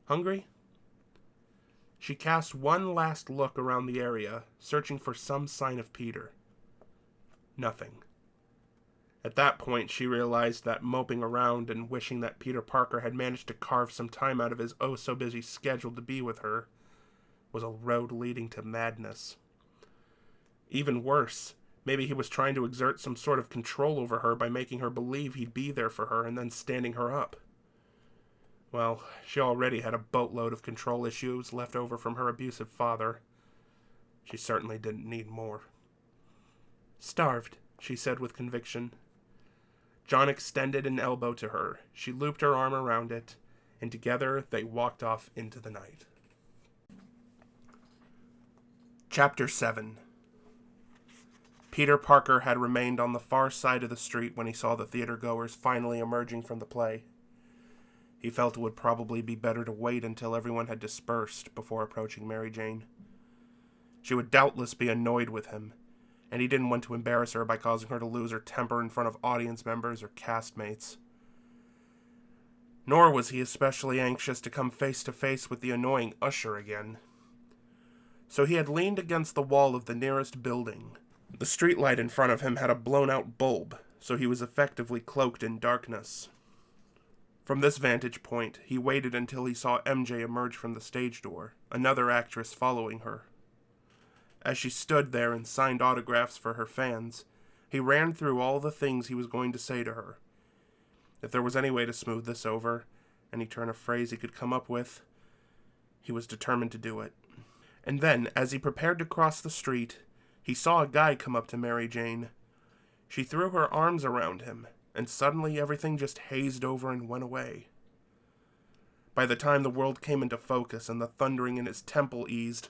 "Hungry?" She cast one last look around the area, searching for some sign of Peter. Nothing. At that point, she realized that moping around and wishing that Peter Parker had managed to carve some time out of his oh-so-busy schedule to be with her was a road leading to madness. Even worse, maybe he was trying to exert some sort of control over her by making her believe he'd be there for her and then standing her up. Well, she already had a boatload of control issues left over from her abusive father. She certainly didn't need more. "Starved," she said with conviction. John extended an elbow to her. She looped her arm around it, and together they walked off into the night. Chapter 7. Peter Parker had remained on the far side of the street when he saw the theater-goers finally emerging from the play. He felt it would probably be better to wait until everyone had dispersed before approaching Mary Jane. She would doubtless be annoyed with him, and he didn't want to embarrass her by causing her to lose her temper in front of audience members or castmates. Nor was he especially anxious to come face to face with the annoying usher again. So he had leaned against the wall of the nearest building. The streetlight in front of him had a blown-out bulb, so he was effectively cloaked in darkness. From this vantage point, he waited until he saw MJ emerge from the stage door, another actress following her. As she stood there and signed autographs for her fans, he ran through all the things he was going to say to her. If there was any way to smooth this over, any turn of phrase he could come up with, he was determined to do it. And then, as he prepared to cross the street, he saw a guy come up to Mary Jane. She threw her arms around him, and suddenly everything just hazed over and went away. By the time the world came into focus and the thundering in his temple eased,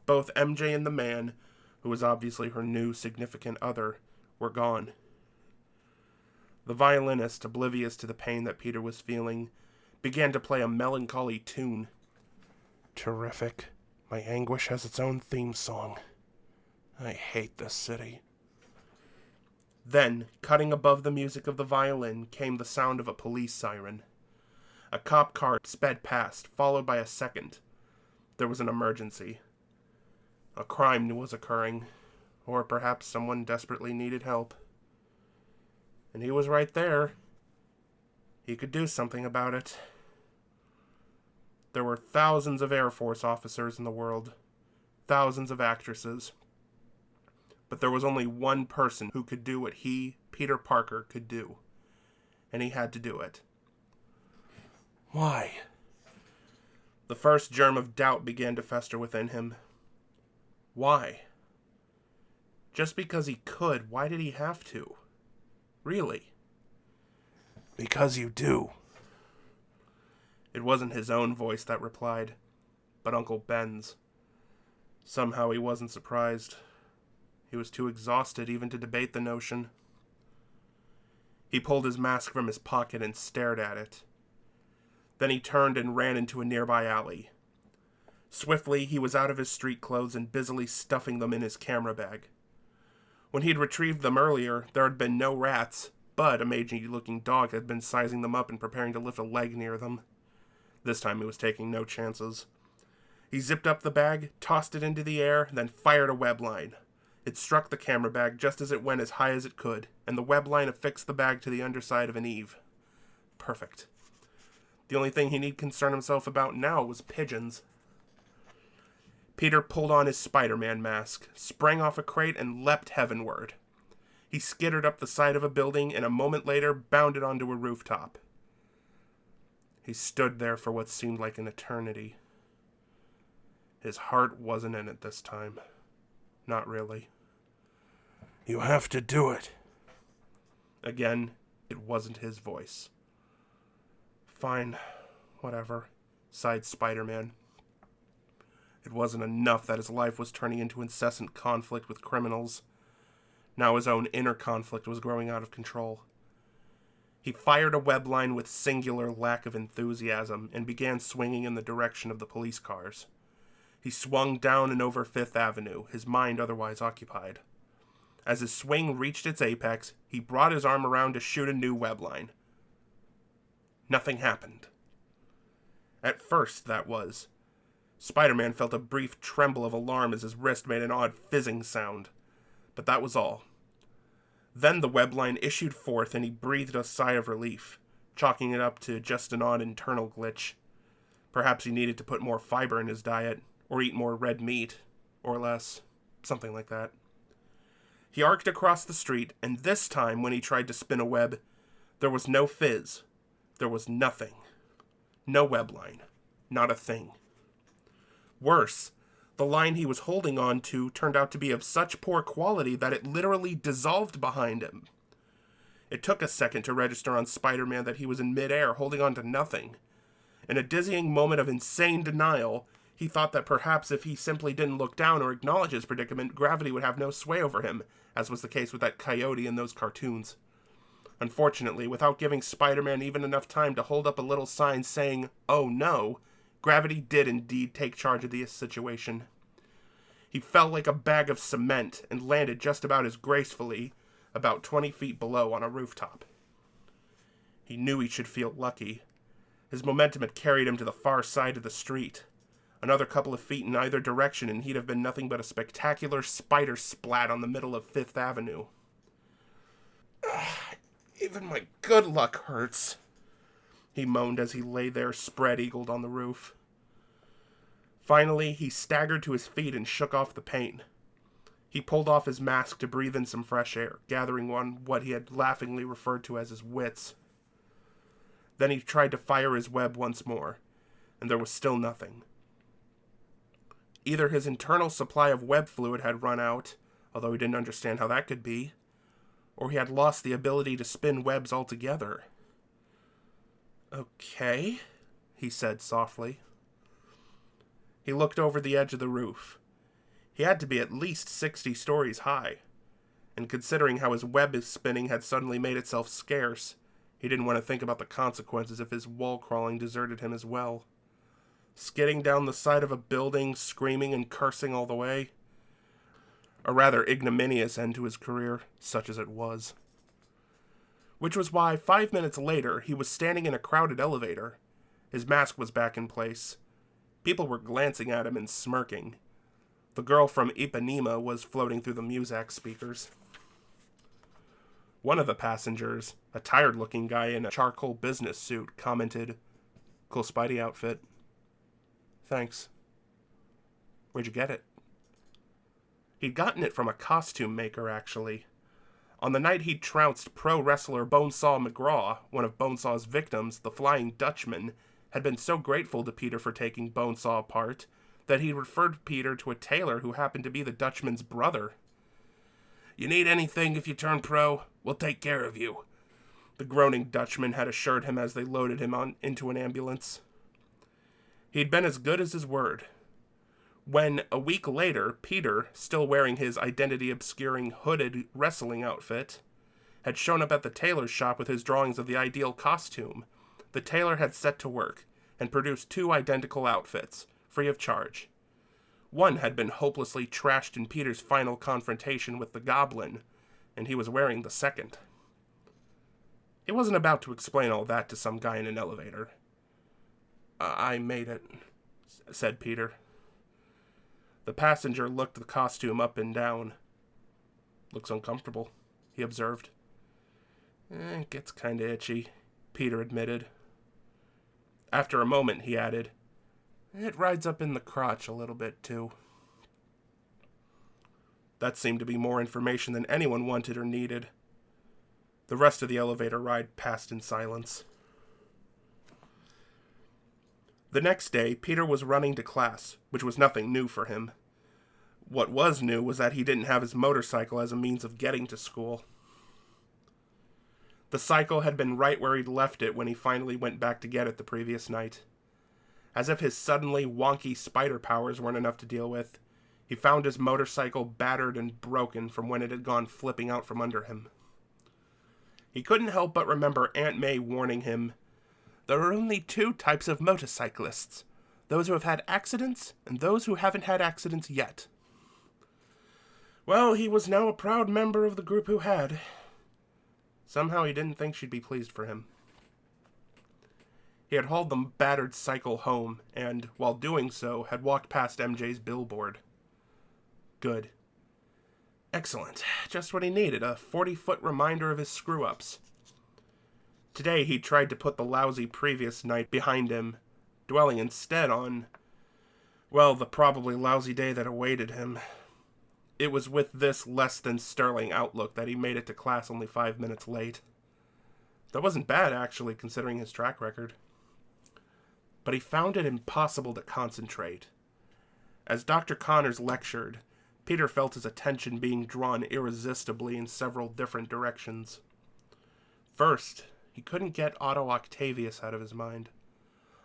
both MJ and the man, who was obviously her new significant other, were gone. The violinist, oblivious to the pain that Peter was feeling, began to play a melancholy tune. "Terrific. My anguish has its own theme song. I hate this city." Then, cutting above the music of the violin, came the sound of a police siren. A cop car sped past, followed by a second. There was an emergency. A crime was occurring, or perhaps someone desperately needed help. And he was right there. He could do something about it. There were thousands of Air Force officers in the world, thousands of actresses. But there was only one person who could do what he, Peter Parker, could do. And he had to do it. Why? The first germ of doubt began to fester within him. Why? Just because he could, why did he have to? Really? Because you do. It wasn't his own voice that replied, but Uncle Ben's. Somehow he wasn't surprised. He was too exhausted even to debate the notion. He pulled his mask from his pocket and stared at it. Then he turned and ran into a nearby alley. Swiftly, he was out of his street clothes and busily stuffing them in his camera bag. When he'd retrieved them earlier, there had been no rats, but a mangy-looking dog had been sizing them up and preparing to lift a leg near them. This time he was taking no chances. He zipped up the bag, tossed it into the air, then fired a web line. It struck the camera bag just as it went as high as it could, and the web line affixed the bag to the underside of an eave. Perfect. The only thing he need concern himself about now was pigeons. Peter pulled on his Spider-Man mask, sprang off a crate, and leapt heavenward. He skittered up the side of a building, and a moment later bounded onto a rooftop. He stood there for what seemed like an eternity. His heart wasn't in it this time. Not really. You have to do it. Again, it wasn't his voice. Fine, whatever, sighed Spider-Man. It wasn't enough that his life was turning into incessant conflict with criminals. Now his own inner conflict was growing out of control. He fired a web line with singular lack of enthusiasm and began swinging in the direction of the police cars. He swung down and over Fifth Avenue, his mind otherwise occupied. As his swing reached its apex, he brought his arm around to shoot a new web line. Nothing happened. At first, that was. Spider-Man felt a brief tremble of alarm as his wrist made an odd fizzing sound. But that was all. Then the web line issued forth and he breathed a sigh of relief, chalking it up to just an odd internal glitch. Perhaps he needed to put more fiber in his diet, or eat more red meat, or less, something like that. He arced across the street, and this time when he tried to spin a web, there was no fizz. There was nothing. No web line. Not a thing. Worse, the line he was holding on to turned out to be of such poor quality that it literally dissolved behind him. It took a second to register on Spider-Man that he was in midair, holding on to nothing. In a dizzying moment of insane denial, he thought that perhaps if he simply didn't look down or acknowledge his predicament, gravity would have no sway over him, as was the case with that coyote in those cartoons. Unfortunately, without giving Spider-Man even enough time to hold up a little sign saying, "Oh no," gravity did indeed take charge of the situation. He fell like a bag of cement and landed just about as gracefully, about 20 feet below on a rooftop. He knew he should feel lucky. His momentum had carried him to the far side of the street. Another couple of feet in either direction and he'd have been nothing but a spectacular spider splat on the middle of Fifth Avenue. Even my good luck hurts, he moaned as he lay there spread-eagled on the roof. Finally, he staggered to his feet and shook off the pain. He pulled off his mask to breathe in some fresh air, gathering on what he had laughingly referred to as his wits. Then he tried to fire his web once more, and there was still nothing. Either his internal supply of web fluid had run out, although he didn't understand how that could be, or he had lost the ability to spin webs altogether. "Okay," he said softly. He looked over the edge of the roof. He had to be at least 60 stories high, and considering how his web spinning had suddenly made itself scarce, he didn't want to think about the consequences if his wall crawling deserted him as well. Skidding down the side of a building, screaming and cursing all the way. A rather ignominious end to his career, such as it was. Which was why, 5 minutes later, he was standing in a crowded elevator. His mask was back in place. People were glancing at him and smirking. The girl from Ipanema was floating through the Muzak speakers. One of the passengers, a tired-looking guy in a charcoal business suit, commented, "Cool Spidey outfit." "Thanks." "Where'd you get it?" He'd gotten it from a costume maker, actually. On the night he'd trounced pro wrestler Bonesaw McGraw, one of Bonesaw's victims, the Flying Dutchman, had been so grateful to Peter for taking Bonesaw apart that he referred Peter to a tailor who happened to be the Dutchman's brother. "You need anything if you turn pro? We'll take care of you," the groaning Dutchman had assured him as they loaded him into an ambulance. He'd been as good as his word. When, a week later, Peter, still wearing his identity-obscuring hooded wrestling outfit, had shown up at the tailor's shop with his drawings of the ideal costume, the tailor had set to work and produced 2 identical outfits, free of charge. One had been hopelessly trashed in Peter's final confrontation with the Goblin, and he was wearing the second. He wasn't about to explain all that to some guy in an elevator. "I made it," said Peter. The passenger looked the costume up and down. "Looks uncomfortable," he observed. It gets kinda itchy," Peter admitted. After a moment, he added, "It rides up in the crotch a little bit, too." That seemed to be more information than anyone wanted or needed. The rest of the elevator ride passed in silence. The next day, Peter was running to class, which was nothing new for him. What was new was that he didn't have his motorcycle as a means of getting to school. The cycle had been right where he'd left it when he finally went back to get it the previous night. As if his suddenly wonky spider powers weren't enough to deal with, he found his motorcycle battered and broken from when it had gone flipping out from under him. He couldn't help but remember Aunt May warning him, "There are only two types of motorcyclists, those who have had accidents and those who haven't had accidents yet." Well, he was now a proud member of the group who had. Somehow he didn't think she'd be pleased for him. He had hauled the battered cycle home, and, while doing so, had walked past MJ's billboard. Good. Excellent. Just what he needed, a 40-foot reminder of his screw-ups. Today he tried to put the lousy previous night behind him, dwelling instead on, well, the probably lousy day that awaited him. It was with this less-than-sterling outlook that he made it to class only 5 minutes late. That wasn't bad, actually, considering his track record. But he found it impossible to concentrate. As Dr. Connors lectured, Peter felt his attention being drawn irresistibly in several different directions. First, he couldn't get Otto Octavius out of his mind.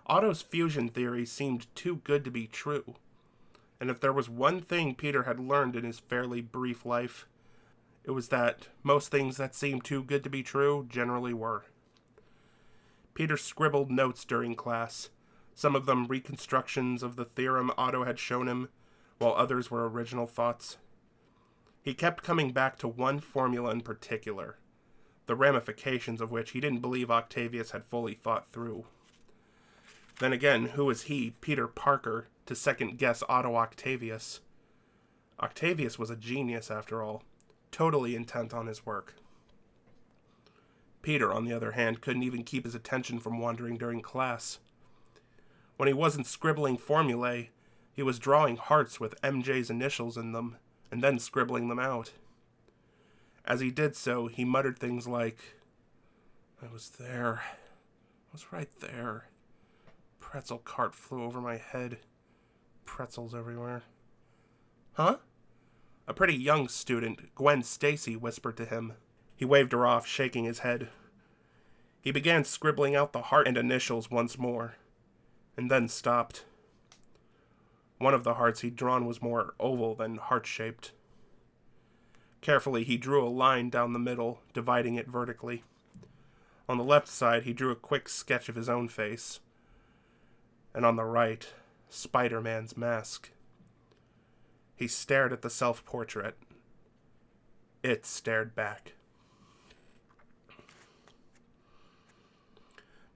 Otto's fusion theory seemed too good to be true. And if there was one thing Peter had learned in his fairly brief life, it was that most things that seemed too good to be true generally were. Peter scribbled notes during class, some of them reconstructions of the theorem Otto had shown him, while others were original thoughts. He kept coming back to one formula in particular, the ramifications of which he didn't believe Octavius had fully thought through. Then again, who was he, Peter Parker, to second-guess Otto Octavius? Octavius was a genius, after all, totally intent on his work. Peter, on the other hand, couldn't even keep his attention from wandering during class. When he wasn't scribbling formulae, he was drawing hearts with MJ's initials in them, and then scribbling them out. As he did so, he muttered things like, "I was there. I was right there. Pretzel cart flew over my head. Pretzels everywhere." "Huh?" A pretty young student, Gwen Stacy, whispered to him. He waved her off, shaking his head. He began scribbling out the heart and initials once more, and then stopped. One of the hearts he'd drawn was more oval than heart-shaped. Carefully, he drew a line down the middle, dividing it vertically. On the left side, he drew a quick sketch of his own face. And on the right, Spider-Man's mask. He stared at the self-portrait. It stared back.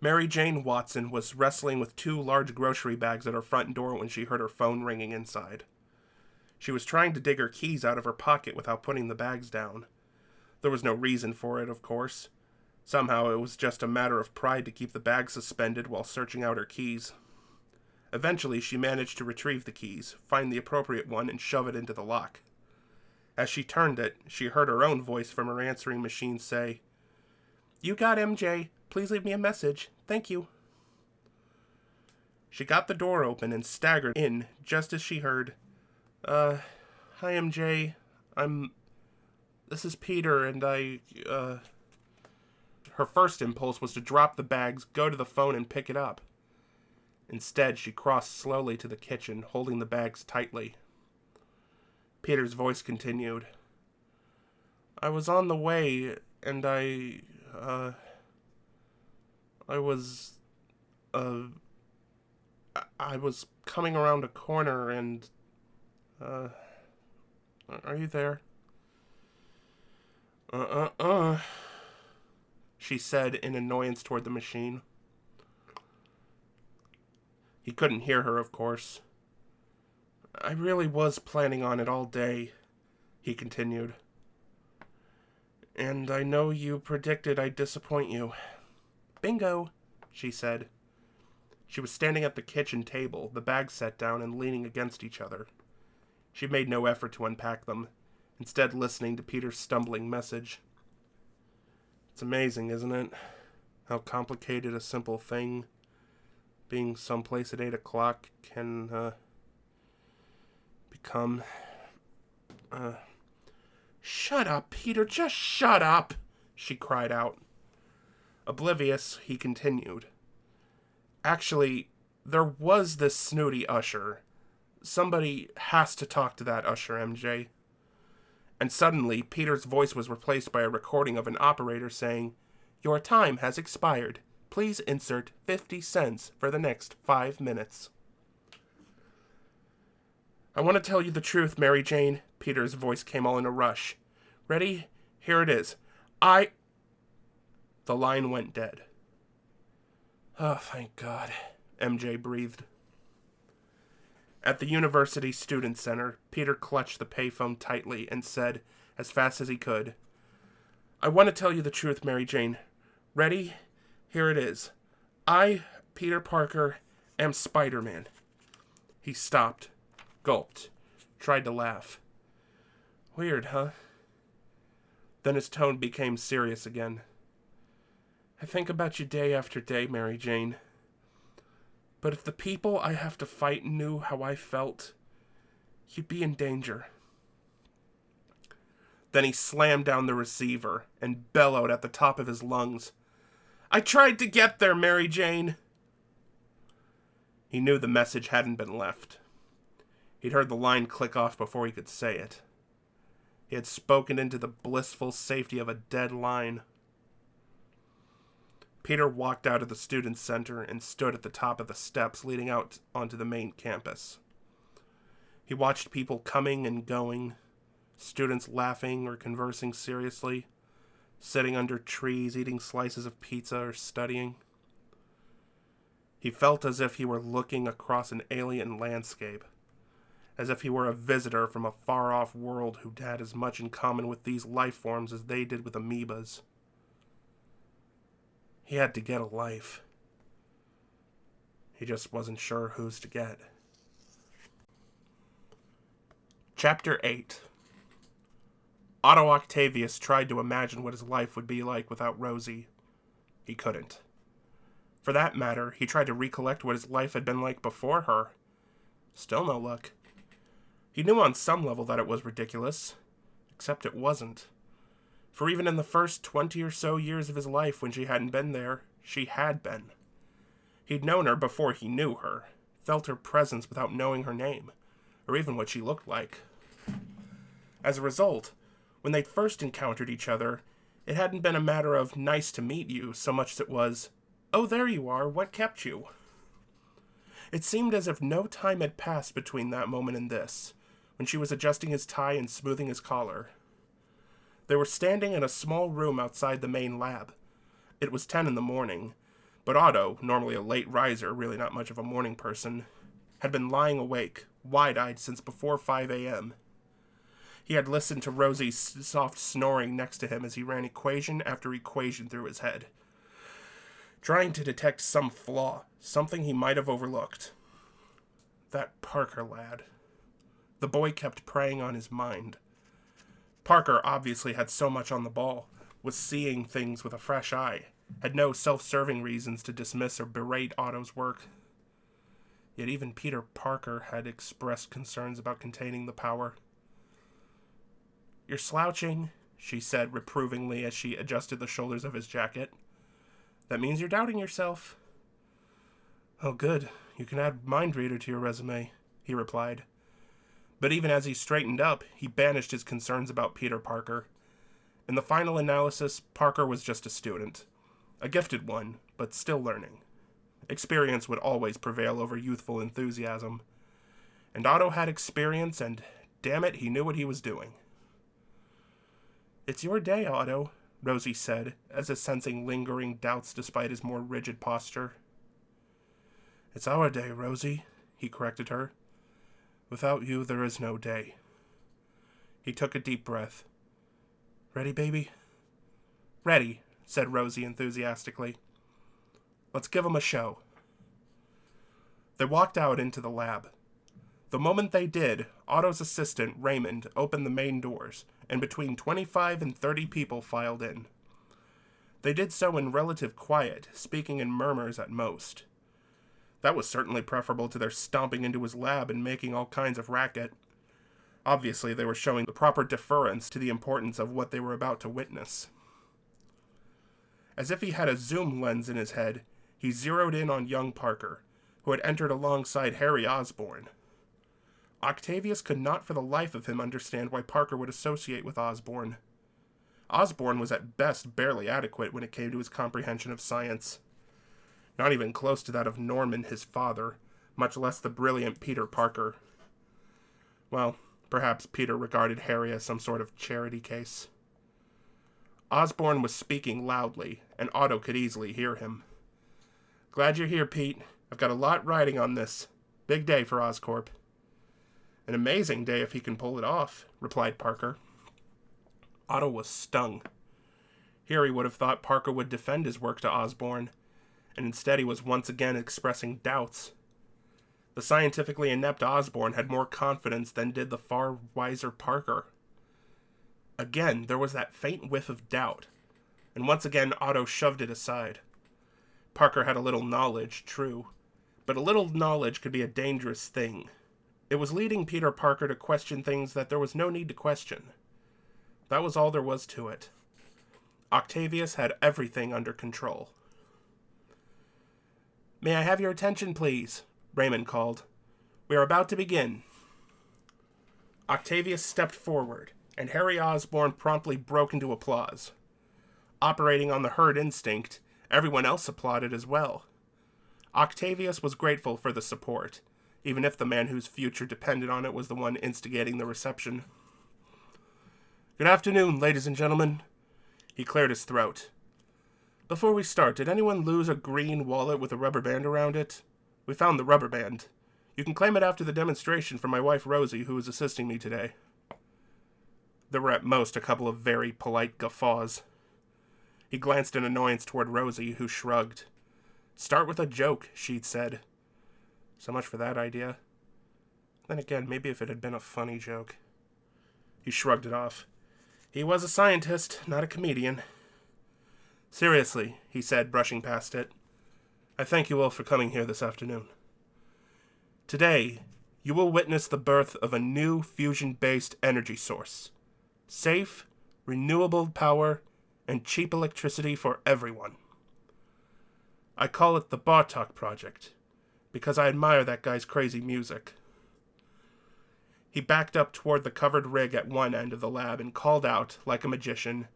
Mary Jane Watson was wrestling with 2 large grocery bags at her front door when she heard her phone ringing inside. She was trying to dig her keys out of her pocket without putting the bags down. There was no reason for it, of course. Somehow it was just a matter of pride to keep the bag suspended while searching out her keys. Eventually, she managed to retrieve the keys, find the appropriate one, and shove it into the lock. As she turned it, she heard her own voice from her answering machine say, "You got MJ. Please leave me a message. Thank you." She got the door open and staggered in just as she heard, Hi MJ. This is Peter, and Her first impulse was to drop the bags, go to the phone, and pick it up. Instead, she crossed slowly to the kitchen, holding the bags tightly. Peter's voice continued. "I was on the way, and I was coming around a corner, and, are you there?" She said in annoyance toward the machine. He couldn't hear her, of course. "I really was planning on it all day," he continued. "And I know you predicted I'd disappoint you." "Bingo," she said. She was standing at the kitchen table, the bags set down and leaning against each other. She made no effort to unpack them, instead listening to Peter's stumbling message. It's amazing, isn't it? How complicated a simple thing, being someplace at 8 o'clock, can become. "Shut up, Peter, just shut up!" she cried out. Oblivious, he continued. "Actually, There was this snooty usher. Somebody has to talk to that usher, MJ. And suddenly, Peter's voice was replaced by a recording of an operator saying, "Your time has expired. Please insert 50 cents for the next 5 minutes." "I want to tell you the truth, Mary Jane." Peter's voice came all in a rush. "Ready? Here it is. The line went dead. "Oh, thank God," MJ breathed. At the University Student Center, Peter clutched the payphone tightly and said, as fast as he could, "I want to tell you the truth, Mary Jane. Ready? Here it is. I, Peter Parker, am Spiderman." He stopped, gulped, tried to laugh. "Weird, huh?" Then his tone became serious again. "I think about you day after day, Mary Jane. But if the people I have to fight knew how I felt, you'd be in danger." Then he slammed down the receiver and bellowed at the top of his lungs, "I tried to get there, Mary Jane." He knew the message hadn't been left. He'd heard the line click off before he could say it. He had spoken into the blissful safety of a dead line. Peter walked out of the student center and stood at the top of the steps leading out onto the main campus. He watched people coming and going, students laughing or conversing seriously, sitting under trees eating slices of pizza or studying. He felt as if he were looking across an alien landscape, as if he were a visitor from a far-off world who had as much in common with these life forms as they did with amoebas. He had to get a life. He just wasn't sure whose to get. Chapter 8. Otto Octavius tried to imagine what his life would be like without Rosie. He couldn't. For that matter, he tried to recollect what his life had been like before her. Still no luck. He knew on some level that it was ridiculous, except it wasn't. For even in the first 20 or so years of his life when she hadn't been there, she had been. He'd known her before he knew her, felt her presence without knowing her name, or even what she looked like. As a result, when they'd first encountered each other, it hadn't been a matter of nice to meet you so much as it was, "Oh, there you are, what kept you?" It seemed as if no time had passed between that moment and this, when she was adjusting his tie and smoothing his collar. They were standing in a small room outside the main lab. It was 10 in the morning, but Otto, normally a late riser, really not much of a morning person, had been lying awake, wide-eyed since before 5 a.m. He had listened to Rosie's soft snoring next to him as he ran equation after equation through his head, trying to detect some flaw, something he might have overlooked. That Parker lad. The boy kept preying on his mind. Parker obviously had so much on the ball, was seeing things with a fresh eye, had no self-serving reasons to dismiss or berate Otto's work. Yet even Peter Parker had expressed concerns about containing the power. "You're slouching," she said reprovingly as she adjusted the shoulders of his jacket. "That means you're doubting yourself." "Oh, good. You can add Mind Reader to your resume," he replied. But even as he straightened up, he banished his concerns about Peter Parker. In the final analysis, Parker was just a student. A gifted one, but still learning. Experience would always prevail over youthful enthusiasm. And Otto had experience, and damn it, he knew what he was doing. "It's your day, Otto," Rosie said, as if sensing lingering doubts despite his more rigid posture. "It's our day, Rosie," he corrected her. "Without you, there is no day." He took a deep breath. "Ready, baby?" "Ready," said Rosie enthusiastically. "Let's give 'em a show." They walked out into the lab. The moment they did, Otto's assistant, Raymond, opened the main doors, and between 25 and 30 people filed in. They did so in relative quiet, speaking in murmurs at most. That was certainly preferable to their stomping into his lab and making all kinds of racket. Obviously, they were showing the proper deference to the importance of what they were about to witness. As if he had a zoom lens in his head, he zeroed in on young Parker, who had entered alongside Harry Osborn. Octavius could not for the life of him understand why Parker would associate with Osborn. Osborn was at best barely adequate when it came to his comprehension of science. Not even close to that of Norman, his father, much less the brilliant Peter Parker. Well, perhaps Peter regarded Harry as some sort of charity case. Osborn was speaking loudly, and Otto could easily hear him. "Glad you're here, Pete. I've got a lot riding on this. Big day for Oscorp." "An amazing day if he can pull it off," replied Parker. Otto was stung. Harry would have thought Parker would defend his work to Osborn, and instead he was once again expressing doubts. The scientifically inept Osborn had more confidence than did the far wiser Parker. Again, there was that faint whiff of doubt, and once again Otto shoved it aside. Parker had a little knowledge, true, but a little knowledge could be a dangerous thing. It was leading Peter Parker to question things that there was no need to question. That was all there was to it. Octavius had everything under control. "May I have your attention, please?" Raymond called. "We are about to begin." Octavius stepped forward, and Harry Osborn promptly broke into applause. Operating on the herd instinct, everyone else applauded as well. Octavius was grateful for the support, even if the man whose future depended on it was the one instigating the reception. "Good afternoon, ladies and gentlemen." He cleared his throat. "Before we start, did anyone lose a green wallet with a rubber band around it? We found the rubber band. You can claim it after the demonstration from my wife Rosie, who is assisting me today." There were at most a couple of very polite guffaws. He glanced in annoyance toward Rosie, who shrugged. "Start with a joke," she'd said. So much for that idea. Then again, maybe if it had been a funny joke. He shrugged it off. He was a scientist, not a comedian. "Seriously," he said, brushing past it, "I thank you all for coming here this afternoon. Today, you will witness the birth of a new fusion-based energy source. Safe, renewable power, and cheap electricity for everyone. I call it the Bartok Project, because I admire that guy's crazy music." He backed up toward the covered rig at one end of the lab and called out, like a magician,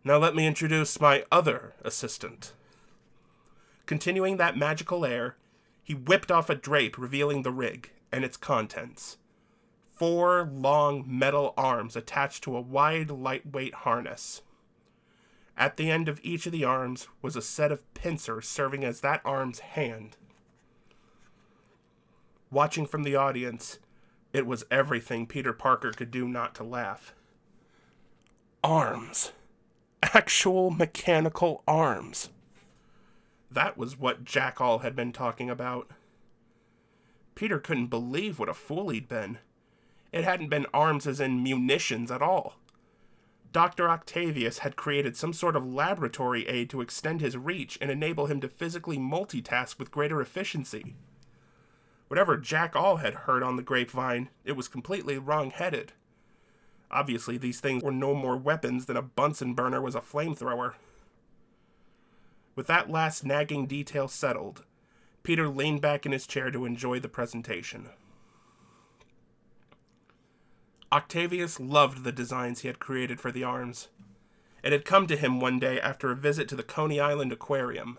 "Now let me introduce my other assistant." Continuing that magical air, he whipped off a drape revealing the rig and its contents. 4 long metal arms attached to a wide, lightweight harness. At the end of each of the arms was a set of pincers serving as that arm's hand. Watching from the audience, it was everything Peter Parker could do not to laugh. Arms. Actual mechanical arms. That was what Jack All had been talking about. Peter couldn't believe what a fool he'd been. It hadn't been arms as in munitions at all. Dr. Octavius had created some sort of laboratory aid to extend his reach and enable him to physically multitask with greater efficiency. Whatever Jack All had heard on the grapevine, it was completely wrong-headed. Obviously, these things were no more weapons than a Bunsen burner was a flamethrower. With that last nagging detail settled, Peter leaned back in his chair to enjoy the presentation. Octavius loved the designs he had created for the arms. It had come to him one day after a visit to the Coney Island Aquarium.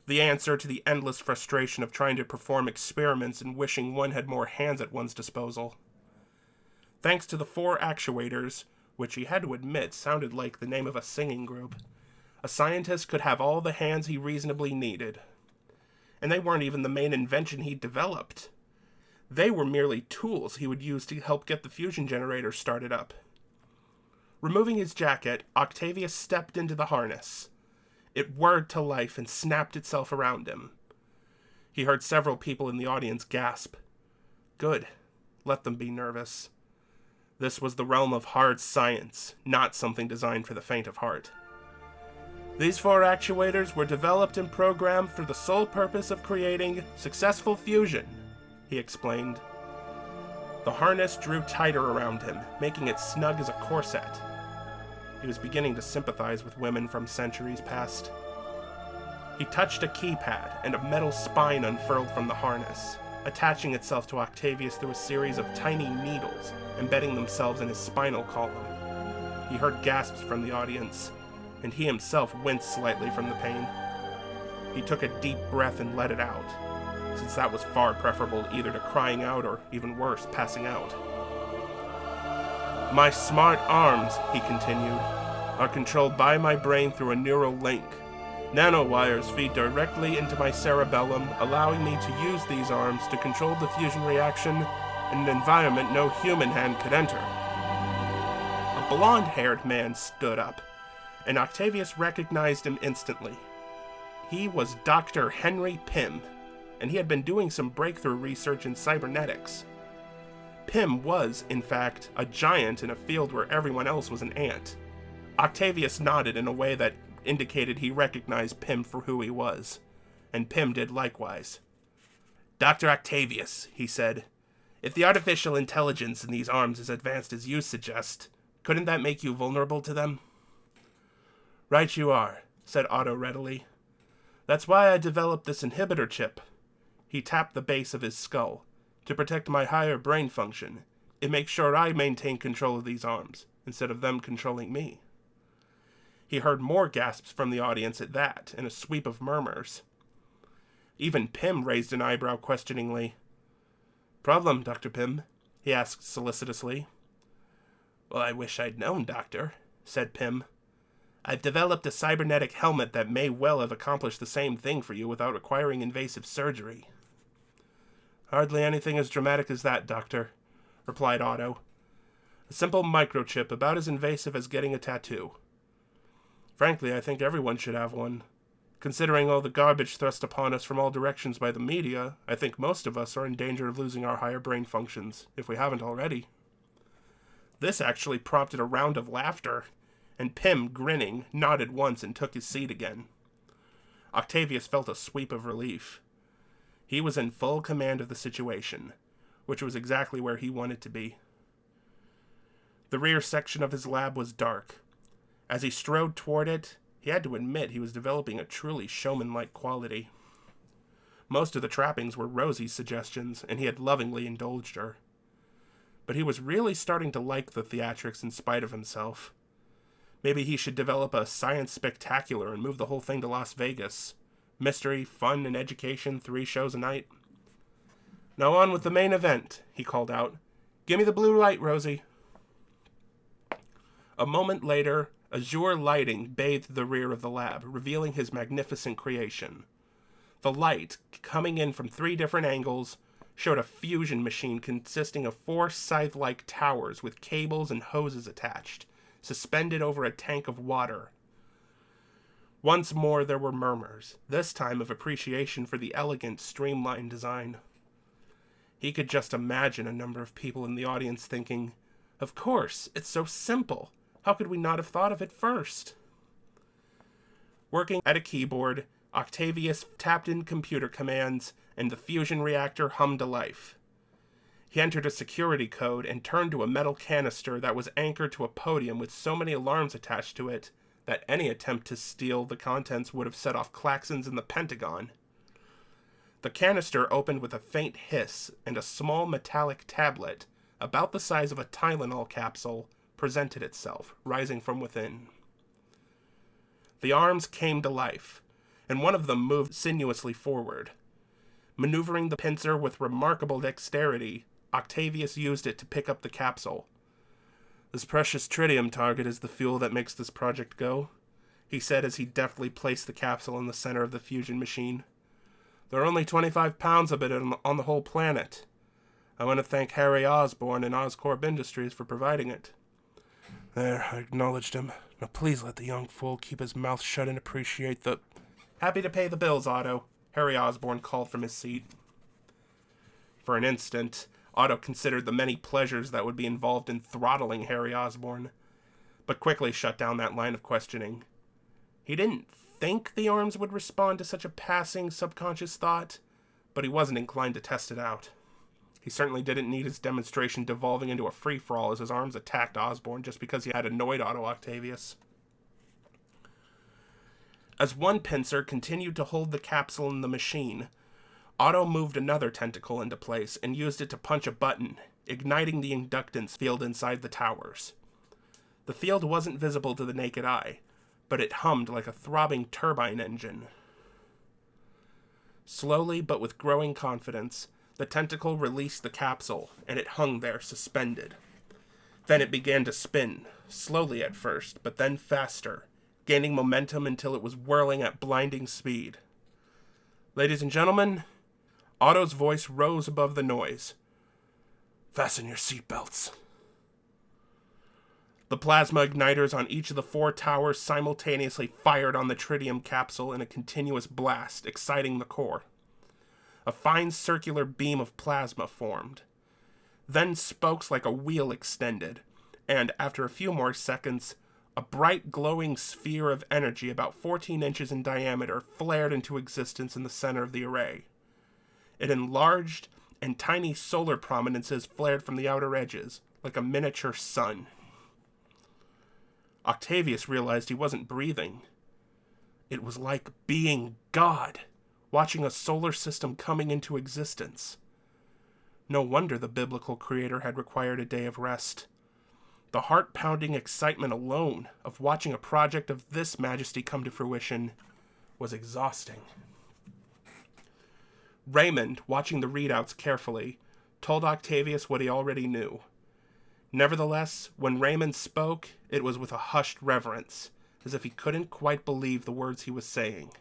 The answer to the endless frustration of trying to perform experiments and wishing one had more hands at one's disposal. Thanks to the 4 actuators, which he had to admit sounded like the name of a singing group, a scientist could have all the hands he reasonably needed. And they weren't even the main invention he'd developed. They were merely tools he would use to help get the fusion generator started up. Removing his jacket, Octavius stepped into the harness. It whirred to life and snapped itself around him. He heard several people in the audience gasp. Good. Let them be nervous. This was the realm of hard science, not something designed for the faint of heart. These 4 actuators were developed and programmed for the sole purpose of creating successful fusion, he explained. The harness drew tighter around him, making it snug as a corset. He was beginning to sympathize with women from centuries past. He touched a keypad, and a metal spine unfurled from the harness, attaching itself to Octavius through a series of tiny needles, embedding themselves in his spinal column. He heard gasps from the audience, and he himself winced slightly from the pain. He took a deep breath and let it out, since that was far preferable either to crying out or, even worse, passing out. My smart arms, he continued, are controlled by my brain through a neural link. Nanowires feed directly into my cerebellum, allowing me to use these arms to control the fusion reaction in an environment no human hand could enter. A blonde-haired man stood up, and Octavius recognized him instantly. He was Dr. Henry Pym, and he had been doing some breakthrough research in cybernetics. Pym was, in fact, a giant in a field where everyone else was an ant. Octavius nodded in a way that indicated he recognized Pym for who he was, and Pym did likewise. Dr. Octavius, he said, if the artificial intelligence in these arms is advanced as you suggest, couldn't that make you vulnerable to them? Right you are, said Otto readily. That's why I developed this inhibitor chip. He tapped the base of his skull. To protect my higher brain function, it makes sure I maintain control of these arms, instead of them controlling me. He heard more gasps from the audience at that, and a sweep of murmurs. Even Pym raised an eyebrow questioningly. Problem, Dr. Pym? He asked solicitously. Well, I wish I'd known, Doctor, said Pym. I've developed a cybernetic helmet that may well have accomplished the same thing for you without requiring invasive surgery. Hardly anything as dramatic as that, Doctor, replied Otto. A simple microchip about as invasive as getting a tattoo. Frankly, I think everyone should have one. Considering all the garbage thrust upon us from all directions by the media, I think most of us are in danger of losing our higher brain functions, if we haven't already. This actually prompted a round of laughter, and Pym, grinning, nodded once and took his seat again. Octavius felt a sweep of relief. He was in full command of the situation, which was exactly where he wanted to be. The rear section of his lab was dark. As he strode toward it, he had to admit he was developing a truly showman-like quality. Most of the trappings were Rosie's suggestions, and he had lovingly indulged her. But he was really starting to like the theatrics in spite of himself. Maybe he should develop a science spectacular and move the whole thing to Las Vegas. Mystery, fun, and education, 3 shows a night. Now on with the main event, he called out. Give me the blue light, Rosie. A moment later, azure lighting bathed the rear of the lab, revealing his magnificent creation. The light, coming in from 3 different angles, showed a fusion machine consisting of 4 scythe-like towers with cables and hoses attached, suspended over a tank of water. Once more there were murmurs, this time of appreciation for the elegant, streamlined design. He could just imagine a number of people in the audience thinking, of course, it's so simple. How could we not have thought of it first? Working at a keyboard, Octavius tapped in computer commands, and the fusion reactor hummed to life. He entered a security code and turned to a metal canister that was anchored to a podium with so many alarms attached to it that any attempt to steal the contents would have set off klaxons in the Pentagon. The canister opened with a faint hiss, and a small metallic tablet, about the size of a Tylenol capsule, presented itself, rising from within. The arms came to life, and one of them moved sinuously forward. Maneuvering the pincer with remarkable dexterity, Octavius used it to pick up the capsule. This precious tritium target is the fuel that makes this project go, he said as he deftly placed the capsule in the center of the fusion machine. There are only 25 pounds of it on the whole planet. I want to thank Harry Osborn and Oscorp Industries for providing it. There, I acknowledged him. Now please let the young fool keep his mouth shut and appreciate the... Happy to pay the bills, Otto, Harry Osborn called from his seat. For an instant, Otto considered the many pleasures that would be involved in throttling Harry Osborn, but quickly shut down that line of questioning. He didn't think the arms would respond to such a passing subconscious thought, but he wasn't inclined to test it out. He certainly didn't need his demonstration devolving into a free-for-all as his arms attacked Osborn just because he had annoyed Otto Octavius. As one pincer continued to hold the capsule in the machine, Otto moved another tentacle into place and used it to punch a button, igniting the inductance field inside the towers. The field wasn't visible to the naked eye, but it hummed like a throbbing turbine engine. Slowly, but with growing confidence, the tentacle released the capsule, and it hung there suspended. Then it began to spin, slowly at first, but then faster, gaining momentum until it was whirling at blinding speed. Ladies and gentlemen, Otto's voice rose above the noise. Fasten your seatbelts. The plasma igniters on each of the 4 towers simultaneously fired on the tritium capsule in a continuous blast, exciting the core. A fine circular beam of plasma formed. Then spokes like a wheel extended, and after a few more seconds, a bright glowing sphere of energy about 14 inches in diameter flared into existence in the center of the array. It enlarged, and tiny solar prominences flared from the outer edges, like a miniature sun. Octavius realized he wasn't breathing. It was like being God, watching a solar system coming into existence. No wonder the biblical creator had required a day of rest. The heart-pounding excitement alone of watching a project of this majesty come to fruition was exhausting. Raymond, watching the readouts carefully, told Octavius what he already knew. Nevertheless, when Raymond spoke, it was with a hushed reverence, as if he couldn't quite believe the words he was saying.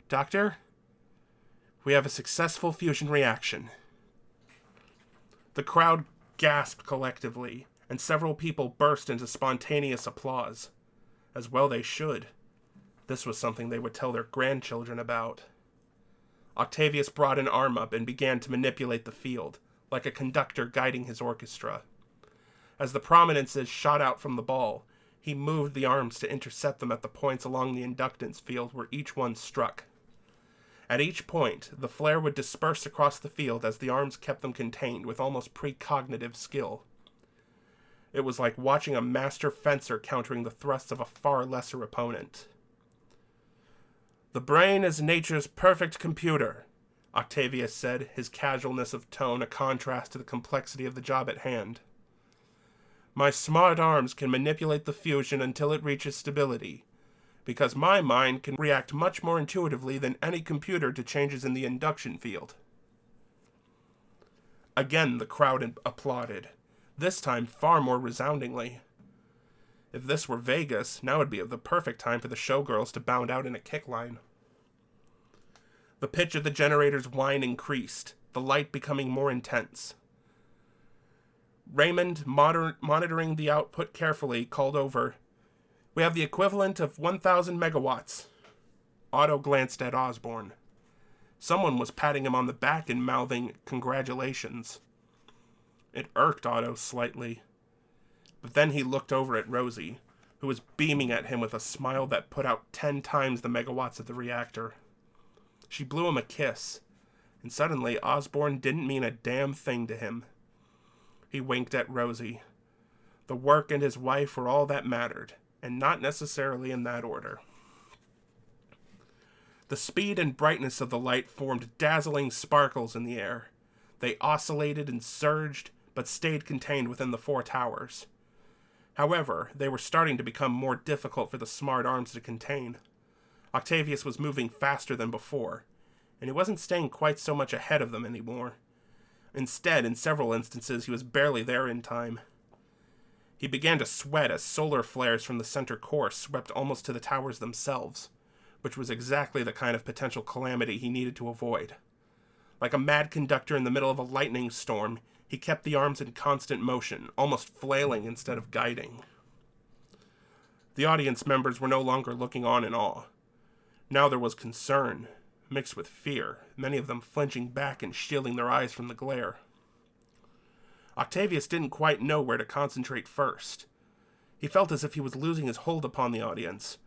Doctor, we have a successful fusion reaction. The crowd gasped collectively, and several people burst into spontaneous applause. As well they should. This was something they would tell their grandchildren about. Octavius brought an arm up and began to manipulate the field, like a conductor guiding his orchestra. As the prominences shot out from the ball, he moved the arms to intercept them at the points along the inductance field where each one struck. At each point, the flare would disperse across the field as the arms kept them contained with almost precognitive skill. It was like watching a master fencer countering the thrusts of a far lesser opponent. The brain is nature's perfect computer, Octavius said, his casualness of tone a contrast to the complexity of the job at hand. My smart arms can manipulate the fusion until it reaches stability, because my mind can react much more intuitively than any computer to changes in the induction field. Again the crowd applauded, this time far more resoundingly. If this were Vegas, now would be the perfect time for the showgirls to bound out in a kick line. The pitch of the generator's whine increased, the light becoming more intense. Raymond, monitoring the output carefully, called over, We have the equivalent of 1,000 megawatts. Otto glanced at Osborne. Someone was patting him on the back and mouthing congratulations. It irked Otto slightly. But then he looked over at Rosie, who was beaming at him with a smile that put out 10 times the megawatts of the reactor. She blew him a kiss, and suddenly Osborne didn't mean a damn thing to him. He winked at Rosie. The work and his wife were all that mattered, and not necessarily in that order. The speed and brightness of the light formed dazzling sparkles in the air. They oscillated and surged, but stayed contained within the 4 towers. However, they were starting to become more difficult for the smart arms to contain. Octavius was moving faster than before, and he wasn't staying quite so much ahead of them anymore. Instead, in several instances, he was barely there in time. He began to sweat as solar flares from the center core swept almost to the towers themselves, which was exactly the kind of potential calamity he needed to avoid. Like a mad conductor in the middle of a lightning storm, he kept the arms in constant motion, almost flailing instead of guiding. The audience members were no longer looking on in awe. Now there was concern, mixed with fear, many of them flinching back and shielding their eyes from the glare. Octavius didn't quite know where to concentrate first. He felt as if he was losing his hold upon the audience,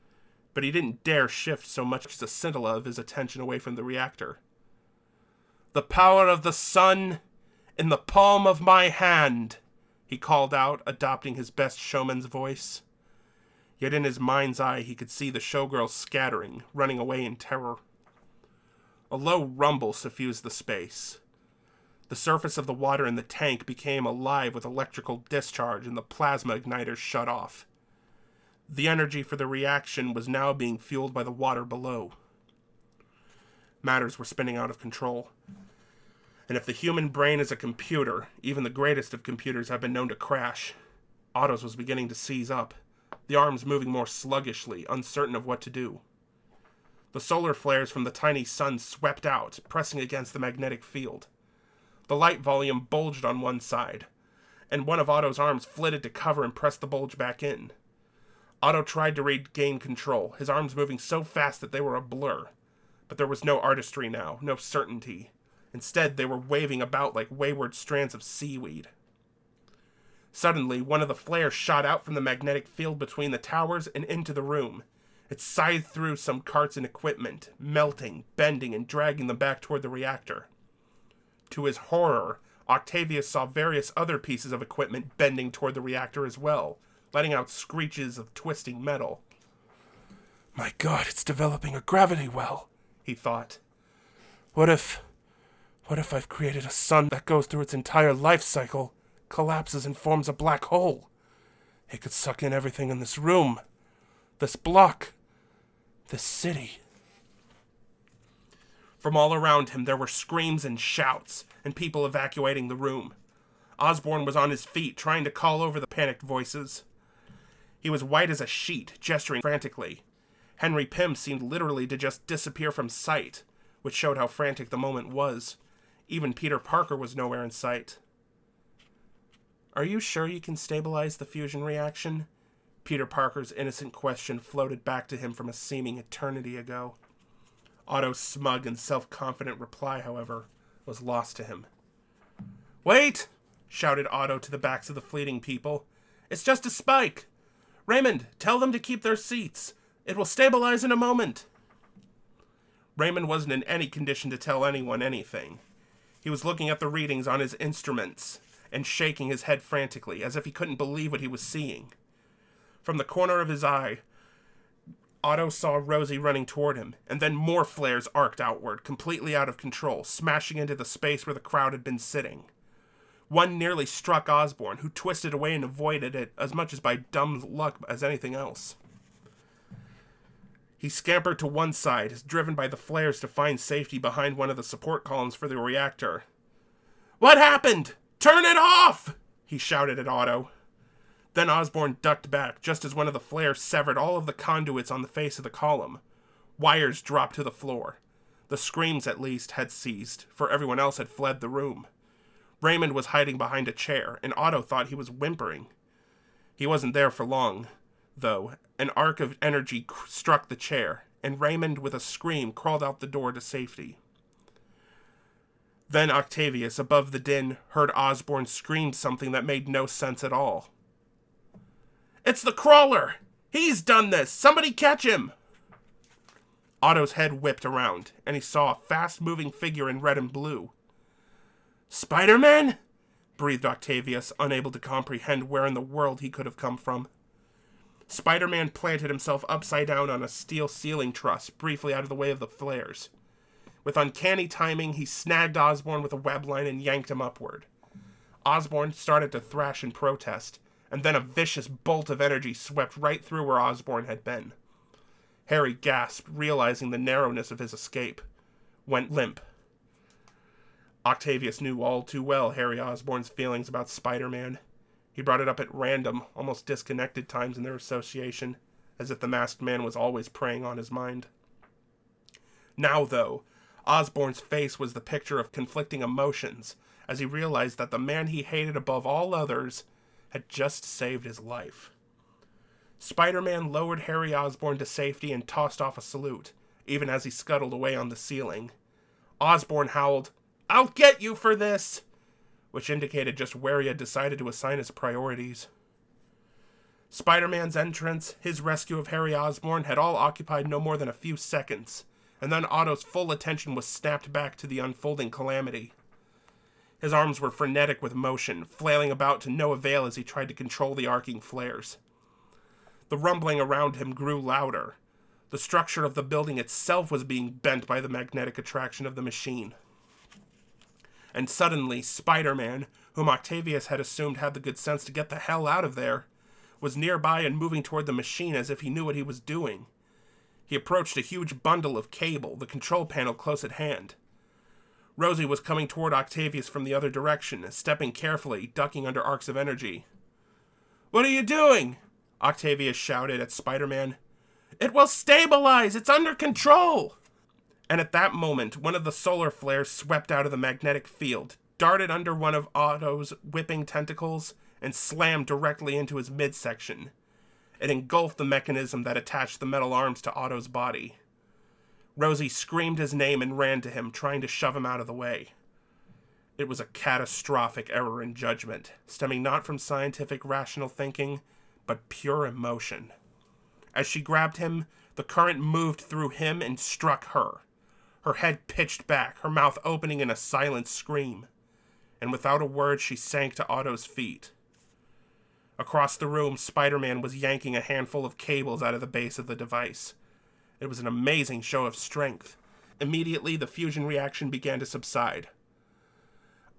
but he didn't dare shift so much as a scintilla of his attention away from the reactor. "The power of the sun in the palm of my hand," he called out, adopting his best showman's voice. Yet in his mind's eye he could see the showgirls scattering, running away in terror. A low rumble suffused the space. The surface of the water in the tank became alive with electrical discharge and the plasma igniters shut off. The energy for the reaction was now being fueled by the water below. Matters were spinning out of control. And if the human brain is a computer, even the greatest of computers have been known to crash. Otto's was beginning to seize up, the arms moving more sluggishly, uncertain of what to do. The solar flares from the tiny sun swept out, pressing against the magnetic field. The light volume bulged on one side, and one of Otto's arms flitted to cover and press the bulge back in. Otto tried to regain control, his arms moving so fast that they were a blur. But there was no artistry now, no certainty. Instead, they were waving about like wayward strands of seaweed. Suddenly, one of the flares shot out from the magnetic field between the towers and into the room. It scythed through some carts and equipment, melting, bending, and dragging them back toward the reactor. To his horror, Octavius saw various other pieces of equipment bending toward the reactor as well, letting out screeches of twisting metal. My God, it's developing a gravity well, he thought. What if I've created a sun that goes through its entire life cycle, collapses and forms a black hole? It could suck in everything in this room, this block, this city. From all around him there were screams and shouts, and people evacuating the room. Osborn was on his feet, trying to call over the panicked voices. He was white as a sheet, gesturing frantically. Henry Pym seemed literally to just disappear from sight, which showed how frantic the moment was. Even Peter Parker was nowhere in sight. Are you sure you can stabilize the fusion reaction? Peter Parker's innocent question floated back to him from a seeming eternity ago. Otto's smug and self-confident reply, however, was lost to him. Wait! Shouted Otto to the backs of the fleeting people. It's just a spike! Raymond, tell them to keep their seats. It will stabilize in a moment. Raymond wasn't in any condition to tell anyone anything. He was looking at the readings on his instruments and shaking his head frantically, as if he couldn't believe what he was seeing. From the corner of his eye, Otto saw Rosie running toward him, and then more flares arced outward, completely out of control, smashing into the space where the crowd had been sitting. One nearly struck Osborn, who twisted away and avoided it as much as by dumb luck as anything else. He scampered to one side, driven by the flares to find safety behind one of the support columns for the reactor. What happened? Turn it off! He shouted at Otto. Then Osborn ducked back, just as one of the flares severed all of the conduits on the face of the column. Wires dropped to the floor. The screams, at least, had ceased, for everyone else had fled the room. Raymond was hiding behind a chair, and Otto thought he was whimpering. He wasn't there for long, though. An arc of energy struck the chair, and Raymond, with a scream, crawled out the door to safety. Then Octavius, above the din, heard Osborn scream something that made no sense at all. It's the crawler! He's done this! Somebody catch him! Otto's head whipped around, and he saw a fast-moving figure in red and blue. Spiderman? Breathed Octavius, unable to comprehend where in the world he could have come from. Spider-Man planted himself upside down on a steel ceiling truss, briefly out of the way of the flares. With uncanny timing, he snagged Osborn with a web line and yanked him upward. Osborn started to thrash in protest, and then a vicious bolt of energy swept right through where Osborn had been. Harry gasped, realizing the narrowness of his escape. Went limp. Octavius knew all too well Harry Osborn's feelings about Spider-Man. He brought it up at random, almost disconnected times in their association, as if the masked man was always preying on his mind. Now, though, Osborn's face was the picture of conflicting emotions, as he realized that the man he hated above all others had just saved his life. Spider-Man lowered Harry Osborn to safety and tossed off a salute, even as he scuttled away on the ceiling. Osborn howled, "I'll get you for this!" which indicated just where he had decided to assign his priorities. Spider-Man's entrance, his rescue of Harry Osborn, had all occupied no more than a few seconds, and then Otto's full attention was snapped back to the unfolding calamity. His arms were frenetic with motion, flailing about to no avail as he tried to control the arcing flares. The rumbling around him grew louder. The structure of the building itself was being bent by the magnetic attraction of the machine. And suddenly, Spider-Man, whom Octavius had assumed had the good sense to get the hell out of there, was nearby and moving toward the machine as if he knew what he was doing. He approached a huge bundle of cable, the control panel close at hand. Rosie was coming toward Octavius from the other direction, stepping carefully, ducking under arcs of energy. "What are you doing?" Octavius shouted at Spider-Man. "It will stabilize! It's under control!" And at that moment, one of the solar flares swept out of the magnetic field, darted under one of Otto's whipping tentacles, and slammed directly into his midsection. It engulfed the mechanism that attached the metal arms to Otto's body. Rosie screamed his name and ran to him, trying to shove him out of the way. It was a catastrophic error in judgment, stemming not from scientific rational thinking, but pure emotion. As she grabbed him, the current moved through him and struck her. Her head pitched back, her mouth opening in a silent scream. And without a word, she sank to Otto's feet. Across the room, Spider-Man was yanking a handful of cables out of the base of the device. It was an amazing show of strength. Immediately, the fusion reaction began to subside.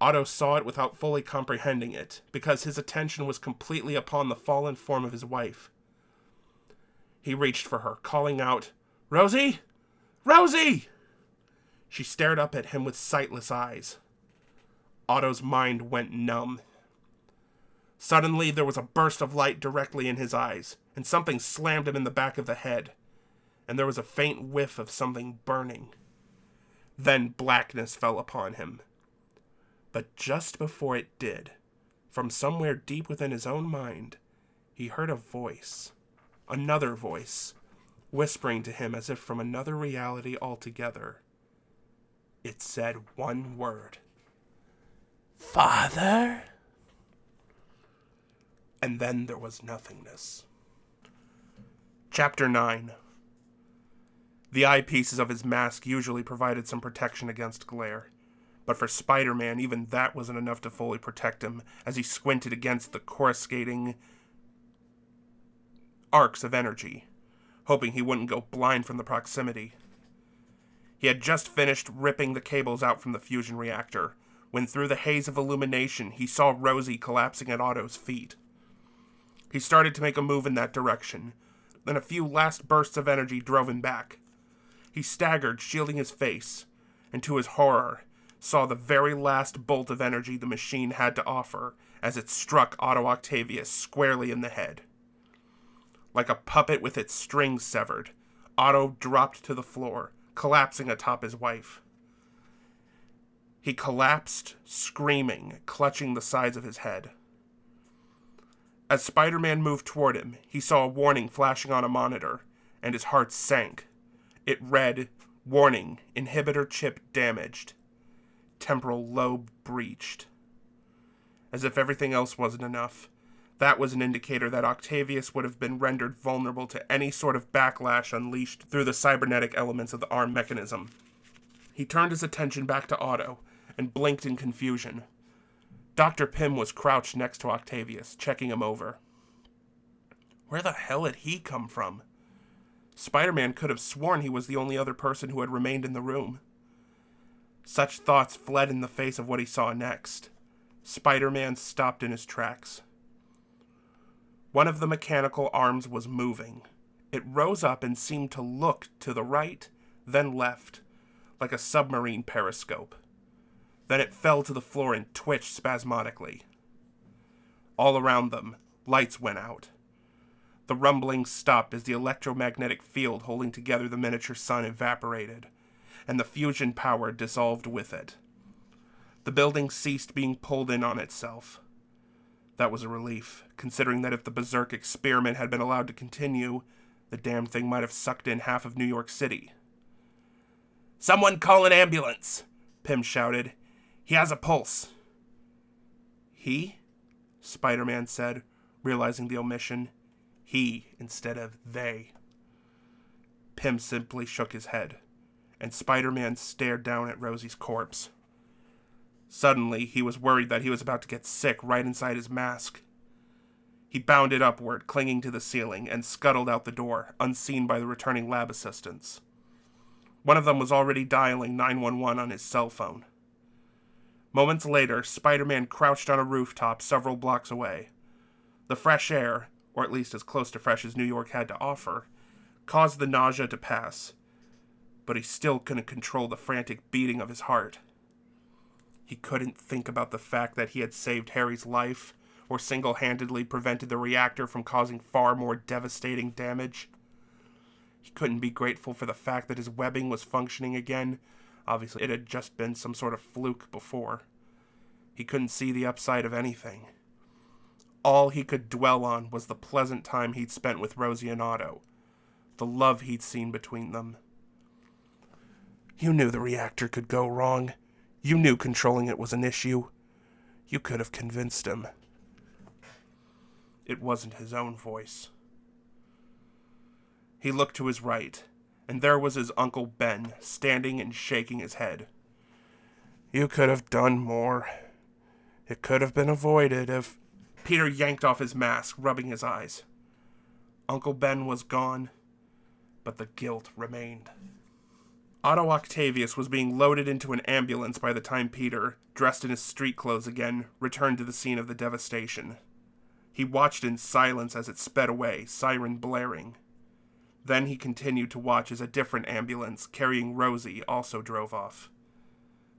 Otto saw it without fully comprehending it, because his attention was completely upon the fallen form of his wife. He reached for her, calling out, "Rosie! Rosie!" She stared up at him with sightless eyes. Otto's mind went numb. Suddenly, there was a burst of light directly in his eyes, and something slammed him in the back of the head, and there was a faint whiff of something burning. Then blackness fell upon him. But just before it did, from somewhere deep within his own mind, he heard a voice, another voice, whispering to him as if from another reality altogether. It said one word. "Father?" And then there was nothingness. Chapter 9. The eyepieces of his mask usually provided some protection against glare. But for Spider-Man, even that wasn't enough to fully protect him, as he squinted against the coruscating arcs of energy, hoping he wouldn't go blind from the proximity. He had just finished ripping the cables out from the fusion reactor, when through the haze of illumination, he saw Rosie collapsing at Otto's feet. He started to make a move in that direction, then a few last bursts of energy drove him back. He staggered, shielding his face, and to his horror, saw the very last bolt of energy the machine had to offer as it struck Otto Octavius squarely in the head. Like a puppet with its strings severed, Otto dropped to the floor, collapsing atop his wife. He collapsed, screaming, clutching the sides of his head. As Spider-Man moved toward him, he saw a warning flashing on a monitor, and his heart sank. It read, "Warning, inhibitor chip damaged. Temporal lobe breached." As if everything else wasn't enough, that was an indicator that Octavius would have been rendered vulnerable to any sort of backlash unleashed through the cybernetic elements of the arm mechanism. He turned his attention back to Otto and blinked in confusion. Dr. Pym was crouched next to Octavius, checking him over. Where the hell had he come from? Spider-Man could have sworn he was the only other person who had remained in the room. Such thoughts fled in the face of what he saw next. Spider-Man stopped in his tracks. One of the mechanical arms was moving. It rose up and seemed to look to the right, then left, like a submarine periscope. Then it fell to the floor and twitched spasmodically. All around them, lights went out. The rumbling stopped as the electromagnetic field holding together the miniature sun evaporated, and the fusion power dissolved with it. The building ceased being pulled in on itself. That was a relief, considering that if the berserk experiment had been allowed to continue, the damned thing might have sucked in half of New York City. "Someone call an ambulance!" Pym shouted. "He has a pulse." "He?" Spider-Man said, realizing the omission. He instead of they. Pym simply shook his head, and Spider-Man stared down at Rosie's corpse. Suddenly, he was worried that he was about to get sick right inside his mask. He bounded upward, clinging to the ceiling, and scuttled out the door, unseen by the returning lab assistants. One of them was already dialing 911 on his cell phone. Moments later, Spider-Man crouched on a rooftop several blocks away. The fresh air, or at least as close to fresh as New York had to offer, caused the nausea to pass, but he still couldn't control the frantic beating of his heart. He couldn't think about the fact that he had saved Harry's life, or single-handedly prevented the reactor from causing far more devastating damage. He couldn't be grateful for the fact that his webbing was functioning again. Obviously, it had just been some sort of fluke before. He couldn't see the upside of anything. All he could dwell on was the pleasant time he'd spent with Rosie and Otto, the love he'd seen between them. You knew the reactor could go wrong. You knew controlling it was an issue. You could have convinced him. It wasn't his own voice. He looked to his right, and there was his Uncle Ben, standing and shaking his head. You could have done more. It could have been avoided if... Peter yanked off his mask, rubbing his eyes. Uncle Ben was gone, but the guilt remained. Otto Octavius was being loaded into an ambulance by the time Peter, dressed in his street clothes again, returned to the scene of the devastation. He watched in silence as it sped away, siren blaring. Then he continued to watch as a different ambulance, carrying Rosie, also drove off.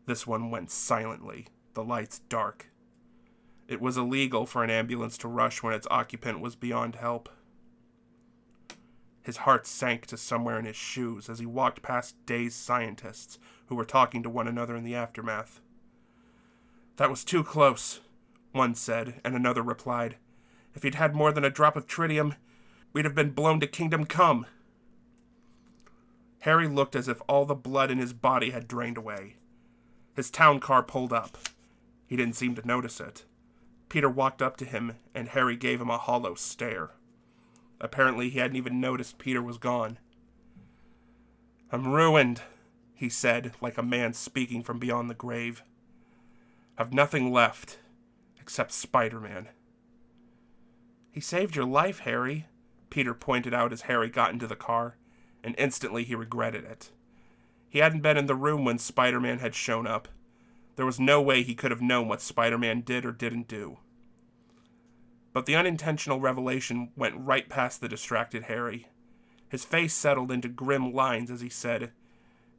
This one went silently, the lights dark. It was illegal for an ambulance to rush when its occupant was beyond help. His heart sank to somewhere in his shoes as he walked past dazed scientists who were talking to one another in the aftermath. That was too close, one said, and another replied. If he'd had more than a drop of tritium, we'd have been blown to kingdom come. Harry looked as if all the blood in his body had drained away. His town car pulled up. He didn't seem to notice it. Peter walked up to him, and Harry gave him a hollow stare. Apparently, he hadn't even noticed Peter was gone. I'm ruined, he said, like a man speaking from beyond the grave. I've nothing left, except Spider-Man. He saved your life, Harry, Peter pointed out as Harry got into the car, and instantly he regretted it. He hadn't been in the room when Spider-Man had shown up. There was no way he could have known what Spider-Man did or didn't do. But the unintentional revelation went right past the distracted Harry. His face settled into grim lines as he said,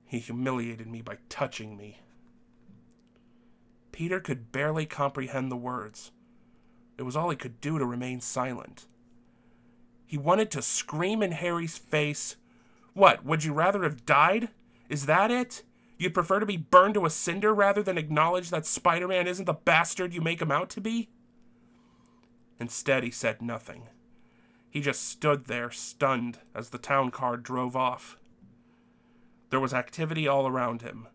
He humiliated me by touching me. Peter could barely comprehend the words. It was all he could do to remain silent. He wanted to scream in Harry's face, What, would you rather have died? Is that it? You'd prefer to be burned to a cinder rather than acknowledge that Spider-Man isn't the bastard you make him out to be? Instead, he said nothing. He just stood there, stunned, as the town car drove off. There was activity all around him,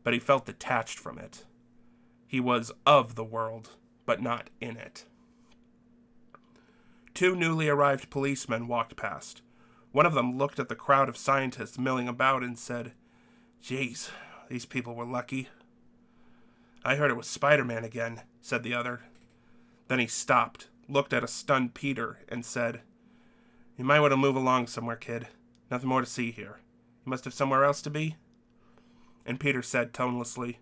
but he felt detached from it. He was of the world, but not in it. Two newly arrived policemen walked past. One of them looked at the crowd of scientists milling about and said, Jeez, these people were lucky. I heard it was Spider-Man again, said the other. Then he stopped, looked at a stunned Peter, and said, You might want to move along somewhere, kid. Nothing more to see here. You must have somewhere else to be? And Peter said tonelessly,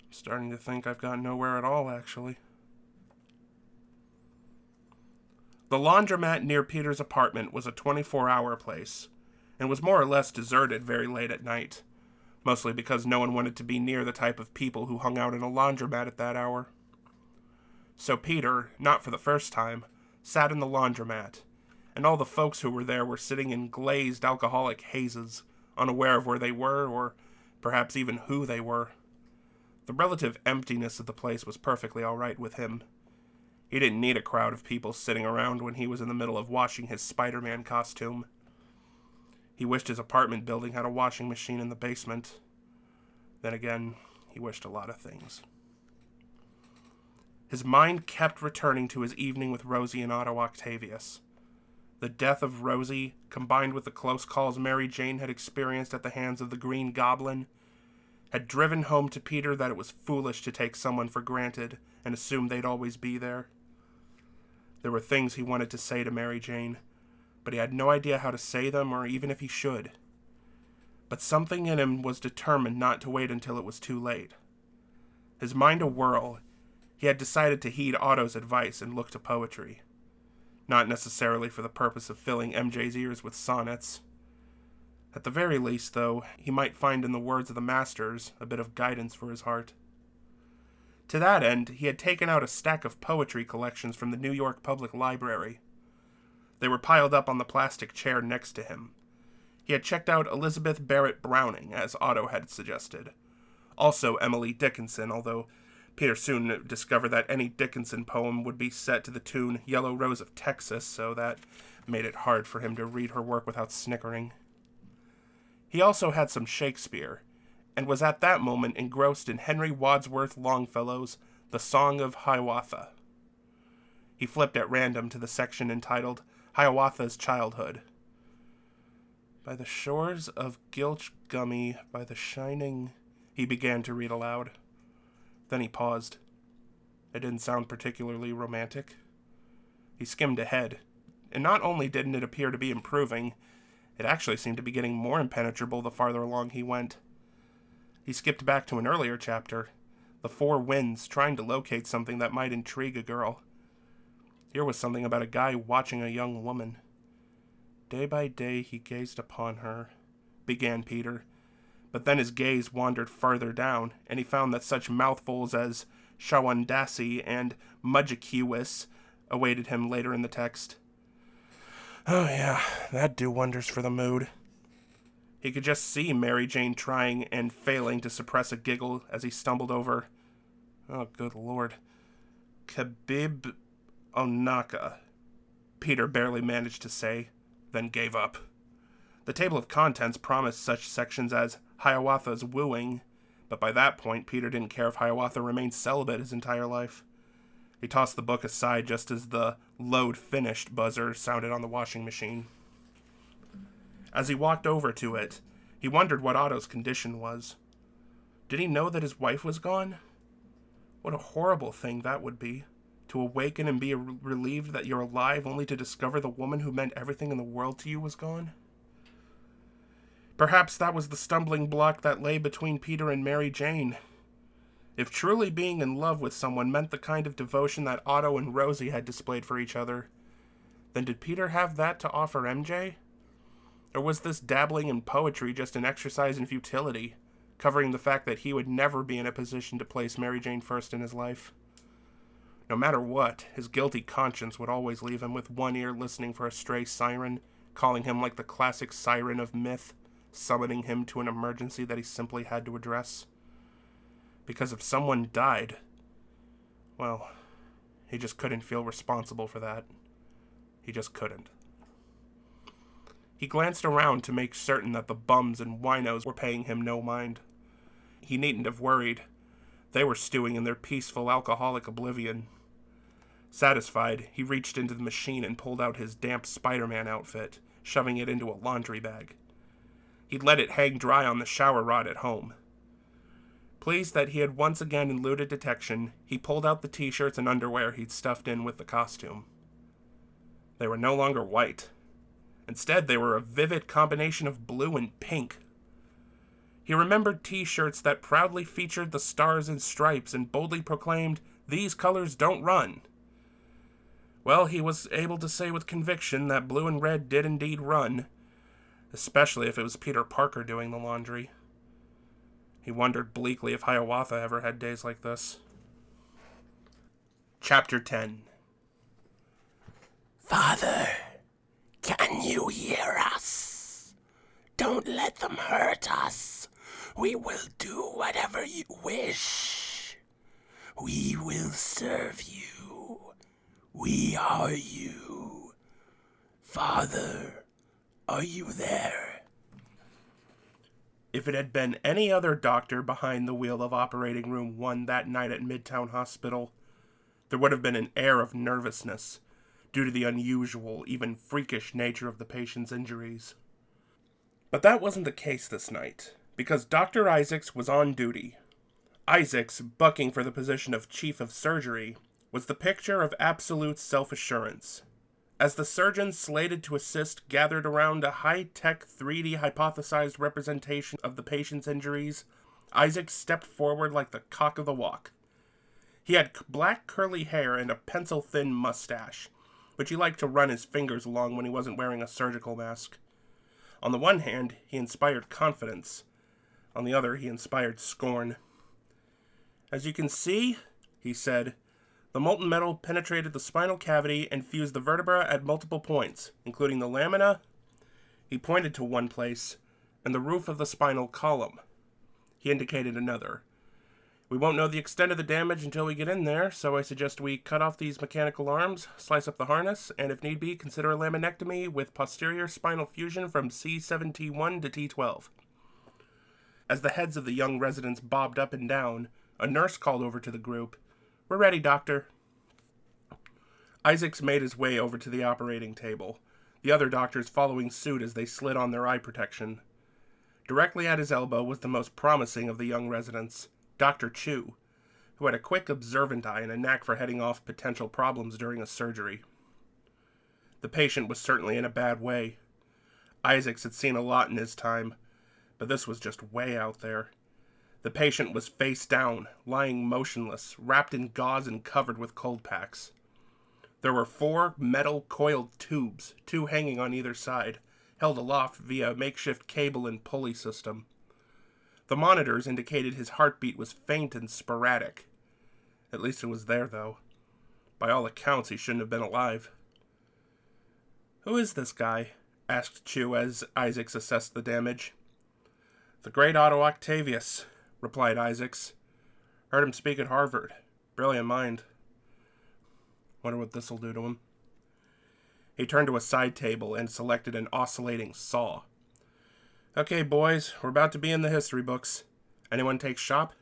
I'm starting to think I've got nowhere at all, actually. The laundromat near Peter's apartment was a 24-hour place, and was more or less deserted very late at night, mostly because no one wanted to be near the type of people who hung out in a laundromat at that hour. So Peter, not for the first time, sat in the laundromat, and all the folks who were there were sitting in glazed alcoholic hazes, unaware of where they were, or perhaps even who they were. The relative emptiness of the place was perfectly all right with him. He didn't need a crowd of people sitting around when he was in the middle of washing his Spider-Man costume. He wished his apartment building had a washing machine in the basement. Then again, he wished a lot of things. His mind kept returning to his evening with Rosie and Otto Octavius. The death of Rosie, combined with the close calls Mary Jane had experienced at the hands of the Green Goblin, had driven home to Peter that it was foolish to take someone for granted and assume they'd always be there. There were things he wanted to say to Mary Jane, but he had no idea how to say them or even if he should. But something in him was determined not to wait until it was too late. His mind awhirl, he had decided to heed Otto's advice and look to poetry. Not necessarily for the purpose of filling MJ's ears with sonnets. At the very least, though, he might find in the words of the masters a bit of guidance for his heart. To that end, he had taken out a stack of poetry collections from the New York Public Library. They were piled up on the plastic chair next to him. He had checked out Elizabeth Barrett Browning, as Otto had suggested. Also Emily Dickinson, although Peter soon discovered that any Dickinson poem would be set to the tune Yellow Rose of Texas, so that made it hard for him to read her work without snickering. He also had some Shakespeare, and was at that moment engrossed in Henry Wadsworth Longfellow's The Song of Hiawatha. He flipped at random to the section entitled Hiawatha's Childhood. By the shores of Gilchgummy, by the shining... He began to read aloud. Then he paused. It didn't sound particularly romantic. He skimmed ahead, and not only didn't it appear to be improving, it actually seemed to be getting more impenetrable the farther along he went. He skipped back to an earlier chapter, The Four Winds, trying to locate something that might intrigue a girl. Here was something about a guy watching a young woman. Day by day he gazed upon her, began Peter, but then his gaze wandered farther down, and he found that such mouthfuls as Shawandassi and Mudjikiwis awaited him later in the text. Oh yeah, that'd do wonders for the mood. He could just see Mary Jane trying and failing to suppress a giggle as he stumbled over, oh good lord, Khabib Onaka, Peter barely managed to say, then gave up. The table of contents promised such sections as Hiawatha's Wooing, but by that point Peter didn't care if Hiawatha remained celibate his entire life. He tossed the book aside just as the load finished buzzer sounded on the washing machine. As he walked over to it, he wondered what Otto's condition was. Did he know that his wife was gone? What a horrible thing that would be, to awaken and be relieved that you're alive only to discover the woman who meant everything in the world to you was gone. Perhaps that was the stumbling block that lay between Peter and Mary Jane. If truly being in love with someone meant the kind of devotion that Otto and Rosie had displayed for each other, then did Peter have that to offer MJ? Or was this dabbling in poetry just an exercise in futility, covering the fact that he would never be in a position to place Mary Jane first in his life? No matter what, his guilty conscience would always leave him with one ear listening for a stray siren, calling him like the classic siren of myth, summoning him to an emergency that he simply had to address. Because if someone died, well, he just couldn't feel responsible for that. He just couldn't. He glanced around to make certain that the bums and winos were paying him no mind. He needn't have worried. They were stewing in their peaceful alcoholic oblivion. Satisfied, he reached into the machine and pulled out his damp Spiderman outfit, shoving it into a laundry bag. He'd let it hang dry on the shower rod at home. Pleased that he had once again eluded detection, he pulled out the t-shirts and underwear he'd stuffed in with the costume. They were no longer white. Instead, they were a vivid combination of blue and pink. He remembered t-shirts that proudly featured the stars and stripes and boldly proclaimed, "These colors don't run." Well, he was able to say with conviction that blue and red did indeed run, especially if it was Peter Parker doing the laundry. He wondered bleakly if Hiawatha ever had days like this. Chapter 10. Father, can you hear us? Don't let them hurt us. We will do whatever you wish. We will serve you. We are you. Father, are you there? If it had been any other doctor behind the wheel of Operating Room 1 that night at Midtown Hospital, there would have been an air of nervousness due to the unusual, even freakish nature of the patient's injuries. But that wasn't the case this night, because Dr. Isaacs was on duty. Isaacs, bucking for the position of Chief of Surgery, was the picture of absolute self-assurance. As the surgeons slated to assist gathered around a high-tech 3D hypothesized representation of the patient's injuries, Isaac stepped forward like the cock of the walk. He had black curly hair and a pencil-thin mustache, which he liked to run his fingers along when he wasn't wearing a surgical mask. On the one hand, he inspired confidence. On the other, he inspired scorn. "As you can see," he said, "the molten metal penetrated the spinal cavity and fused the vertebra at multiple points, including the lamina," he pointed to one place, "and the roof of the spinal column." He indicated another. "We won't know the extent of the damage until we get in there, so I suggest we cut off these mechanical arms, slice up the harness, and if need be, consider a laminectomy with posterior spinal fusion from C7T1 to T12. As the heads of the young residents bobbed up and down, a nurse called over to the group, "We're ready, doctor." Isaacs made his way over to the operating table, the other doctors following suit as they slid on their eye protection. Directly at his elbow was the most promising of the young residents, Dr. Chu, who had a quick, observant eye and a knack for heading off potential problems during a surgery. The patient was certainly in a bad way. Isaacs had seen a lot in his time, but this was just way out there. The patient was face down, lying motionless, wrapped in gauze and covered with cold packs. There were 4 metal coiled tubes, 2 hanging on either side, held aloft via a makeshift cable and pulley system. The monitors indicated his heartbeat was faint and sporadic. At least it was there, though. By all accounts, he shouldn't have been alive. "Who is this guy?" asked Chu as Isaacs assessed the damage. "The great Otto Octavius," replied Isaacs. "Heard him speak at Harvard. Brilliant mind. Wonder what this'll do to him." He turned to a side table and selected an oscillating saw. "Okay, boys, we're about to be in the history books. Anyone take shop?"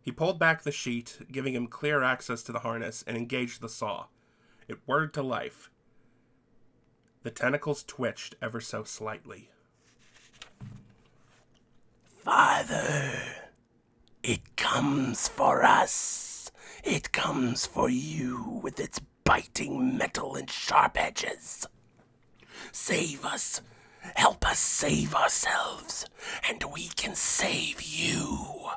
He pulled back the sheet, giving him clear access to the harness, and engaged the saw. It whirred to life. The tentacles twitched ever so slightly. "Father, it comes for us. It comes for you with its biting metal and sharp edges. Save us. Help us save ourselves, and we can save you.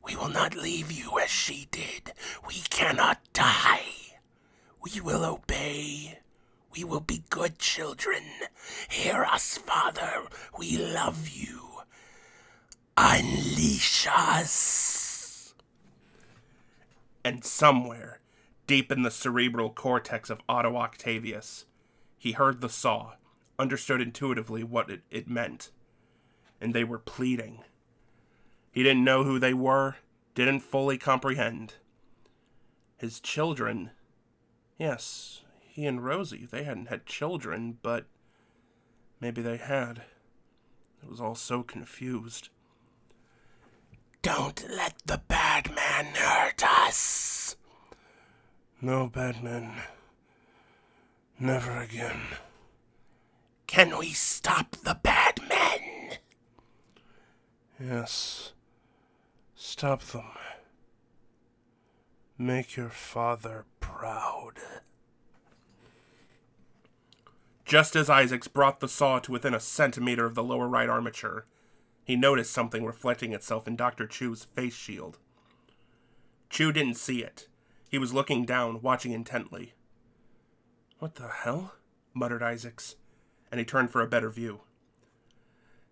We will not leave you as she did. We cannot die. We will obey. We will be good children. Hear us, Father. We love you. Unleash us." And somewhere, deep in the cerebral cortex of Otto Octavius, he heard the saw, understood intuitively what it meant. And they were pleading. He didn't know who they were, didn't fully comprehend. His children, yes, he and Rosie, they hadn't had children, but maybe they had. It was all so confused. "Don't let the bad man hurt us." "No, bad men. Never again." "Can we stop the bad men?" "Yes. Stop them. Make your father proud." Just as Isaacs brought the saw to within a centimeter of the lower right armature, he noticed something reflecting itself in Dr. Chu's face shield. Chu didn't see it. He was looking down, watching intently. "What the hell?" muttered Isaacs, and he turned for a better view.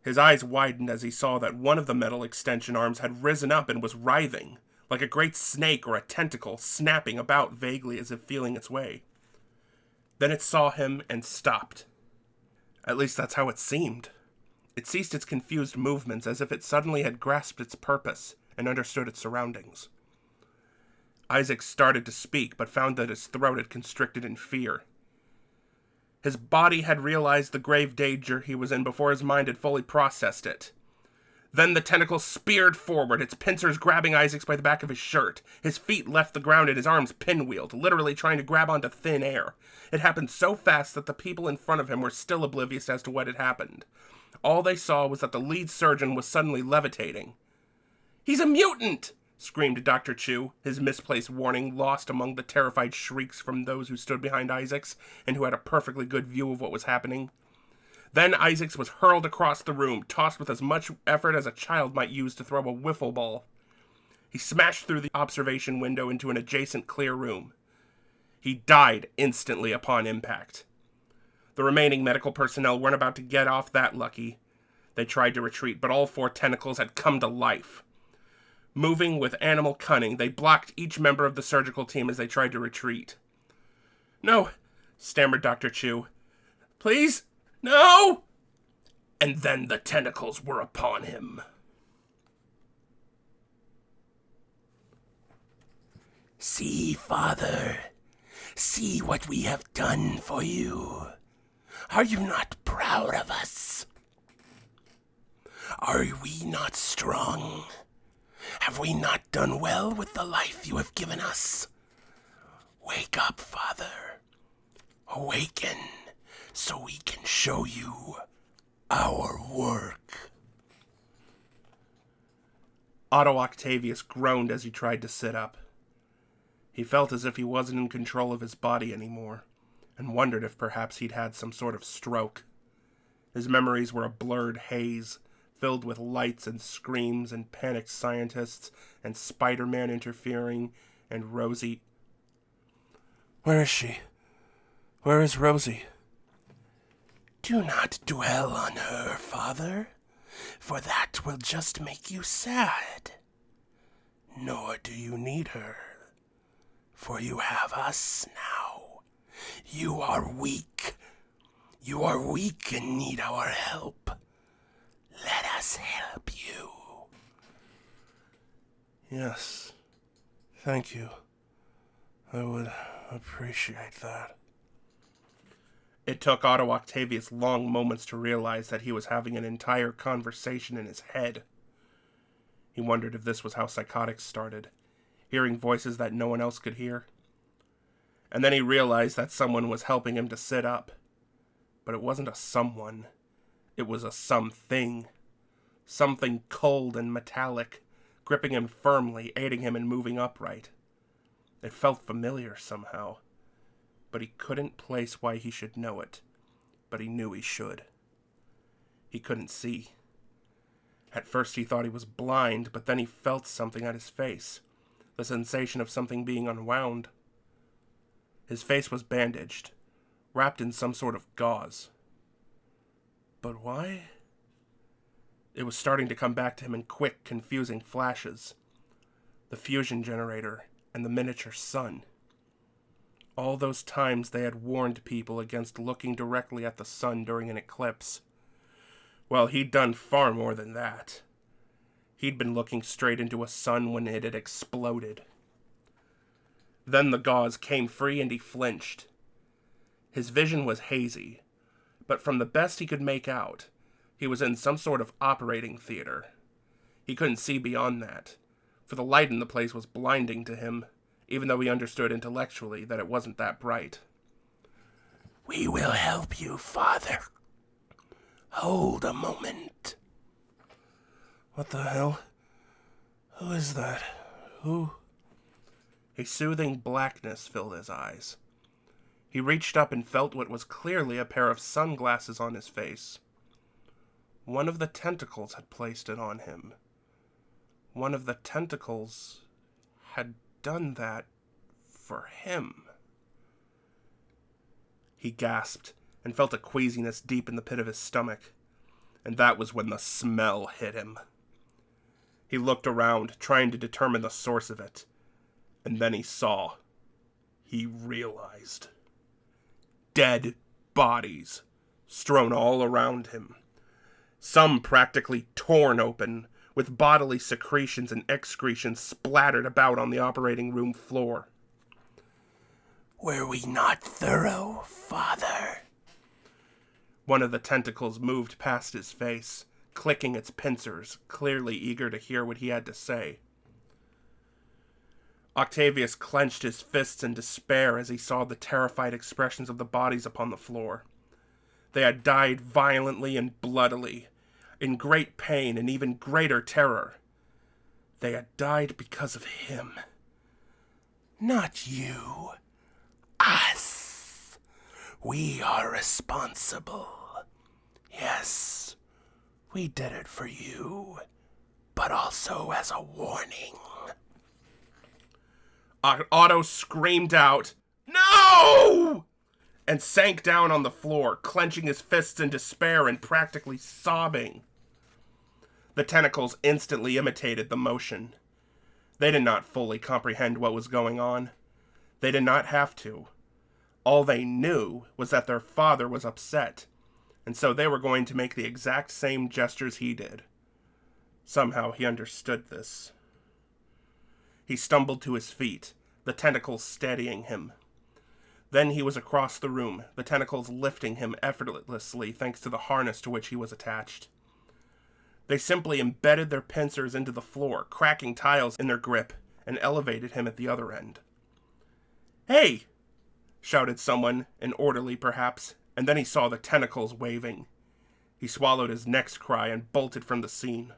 His eyes widened as he saw that one of the metal extension arms had risen up and was writhing, like a great snake or a tentacle, snapping about vaguely as if feeling its way. Then it saw him and stopped. At least that's how it seemed. It ceased its confused movements as if it suddenly had grasped its purpose and understood its surroundings. Isaac started to speak, but found that his throat had constricted in fear. His body had realized the grave danger he was in before his mind had fully processed it. Then the tentacle speared forward, its pincers grabbing Isaac by the back of his shirt. His feet left the ground and his arms pinwheeled, literally trying to grab onto thin air. It happened so fast that the people in front of him were still oblivious as to what had happened. All they saw was that the lead surgeon was suddenly levitating. "He's a mutant!" screamed Dr. Chu, his misplaced warning lost among the terrified shrieks from those who stood behind Isaacs and who had a perfectly good view of what was happening. Then Isaacs was hurled across the room, tossed with as much effort as a child might use to throw a wiffle ball. He smashed through the observation window into an adjacent clear room. He died instantly upon impact. The remaining medical personnel weren't about to get off that lucky. They tried to retreat, but all 4 tentacles had come to life. Moving with animal cunning, they blocked each member of the surgical team as they tried to retreat. "No," stammered Dr. Chu. "Please, no!" And then the tentacles were upon him. "See, Father, see what we have done for you. Are you not proud of us? Are we not strong? Have we not done well with the life you have given us? Wake up, Father. Awaken, so we can show you our work." Otto Octavius groaned as he tried to sit up. He felt as if he wasn't in control of his body anymore, and wondered if perhaps he'd had some sort of stroke. His memories were a blurred haze, filled with lights and screams and panicked scientists and Spiderman interfering and Rosie. "Where is she? Where is Rosie?" "Do not dwell on her, Father, for that will just make you sad. Nor do you need her, for you have us now. You are weak. You are weak and need our help. Let us help you." "Yes, thank you. I would appreciate that." It took Otto Octavius long moments to realize that he was having an entire conversation in his head. He wondered if this was how psychotics started, hearing voices that no one else could hear. And then he realized that someone was helping him to sit up. But it wasn't a someone. It was a something. Something cold and metallic, gripping him firmly, aiding him in moving upright. It felt familiar somehow, but he couldn't place why he should know it, but he knew he should. He couldn't see. At first he thought he was blind, but then he felt something at his face, the sensation of something being unwound. His face was bandaged, wrapped in some sort of gauze. But why? It was starting to come back to him in quick, confusing flashes. The fusion generator and the miniature sun. All those times they had warned people against looking directly at the sun during an eclipse. Well, he'd done far more than that. He'd been looking straight into a sun when it had exploded. Then the gauze came free and he flinched. His vision was hazy, but from the best he could make out, he was in some sort of operating theater. He couldn't see beyond that, for the light in the place was blinding to him, even though he understood intellectually that it wasn't that bright. "We will help you, Father. Hold a moment." What the hell? Who is that? Who? A soothing blackness filled his eyes. He reached up and felt what was clearly a pair of sunglasses on his face. One of the tentacles had placed it on him. One of the tentacles had done that for him. He gasped and felt a queasiness deep in the pit of his stomach, and that was when the smell hit him. He looked around, trying to determine the source of it, and then he saw. He realized. Dead bodies strewn all around him. Some practically torn open, with bodily secretions and excretions splattered about on the operating room floor. "Were we not thorough, Father?" One of the tentacles moved past his face, clicking its pincers, clearly eager to hear what he had to say. Octavius clenched his fists in despair as he saw the terrified expressions of the bodies upon the floor. They had died violently and bloodily, in great pain and even greater terror. They had died because of him. Not you. Us. We are responsible. Yes, we did it for you, but also as a warning. Otto screamed out, "No!" and sank down on the floor, clenching his fists in despair and practically sobbing. The tentacles instantly imitated the motion. They did not fully comprehend what was going on. They did not have to. All they knew was that their father was upset, and so they were going to make the exact same gestures he did. Somehow he understood this. He stumbled to his feet, the tentacles steadying him. Then he was across the room, the tentacles lifting him effortlessly thanks to the harness to which he was attached. They simply embedded their pincers into the floor, cracking tiles in their grip, and elevated him at the other end. "Hey!" shouted someone, an orderly perhaps, and then he saw the tentacles waving. He swallowed his next cry and bolted from the scene.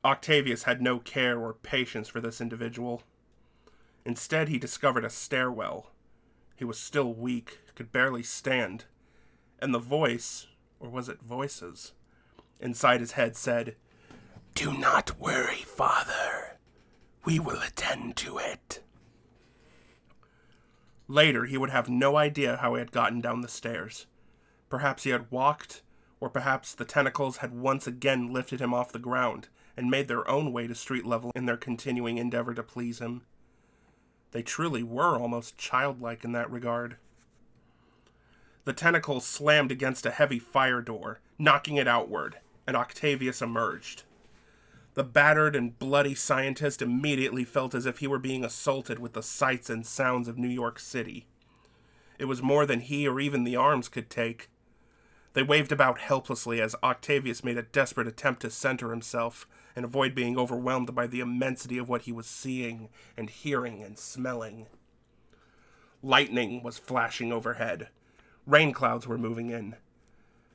Octavius had no care or patience for this individual. Instead, he discovered a stairwell. He was still weak, could barely stand, and the voice, or was it voices, inside his head said, "Do not worry, Father. We will attend to it." Later, he would have no idea how he had gotten down the stairs. Perhaps he had walked, or perhaps the tentacles had once again lifted him off the ground and made their own way to street level in their continuing endeavor to please him. They truly were almost childlike in that regard. The tentacles slammed against a heavy fire door, knocking it outward, and Octavius emerged. The battered and bloody scientist immediately felt as if he were being assaulted with the sights and sounds of New York City. It was more than he or even the arms could take. They waved about helplessly as Octavius made a desperate attempt to center himself and avoid being overwhelmed by the immensity of what he was seeing and hearing and smelling. Lightning was flashing overhead. Rain clouds were moving in.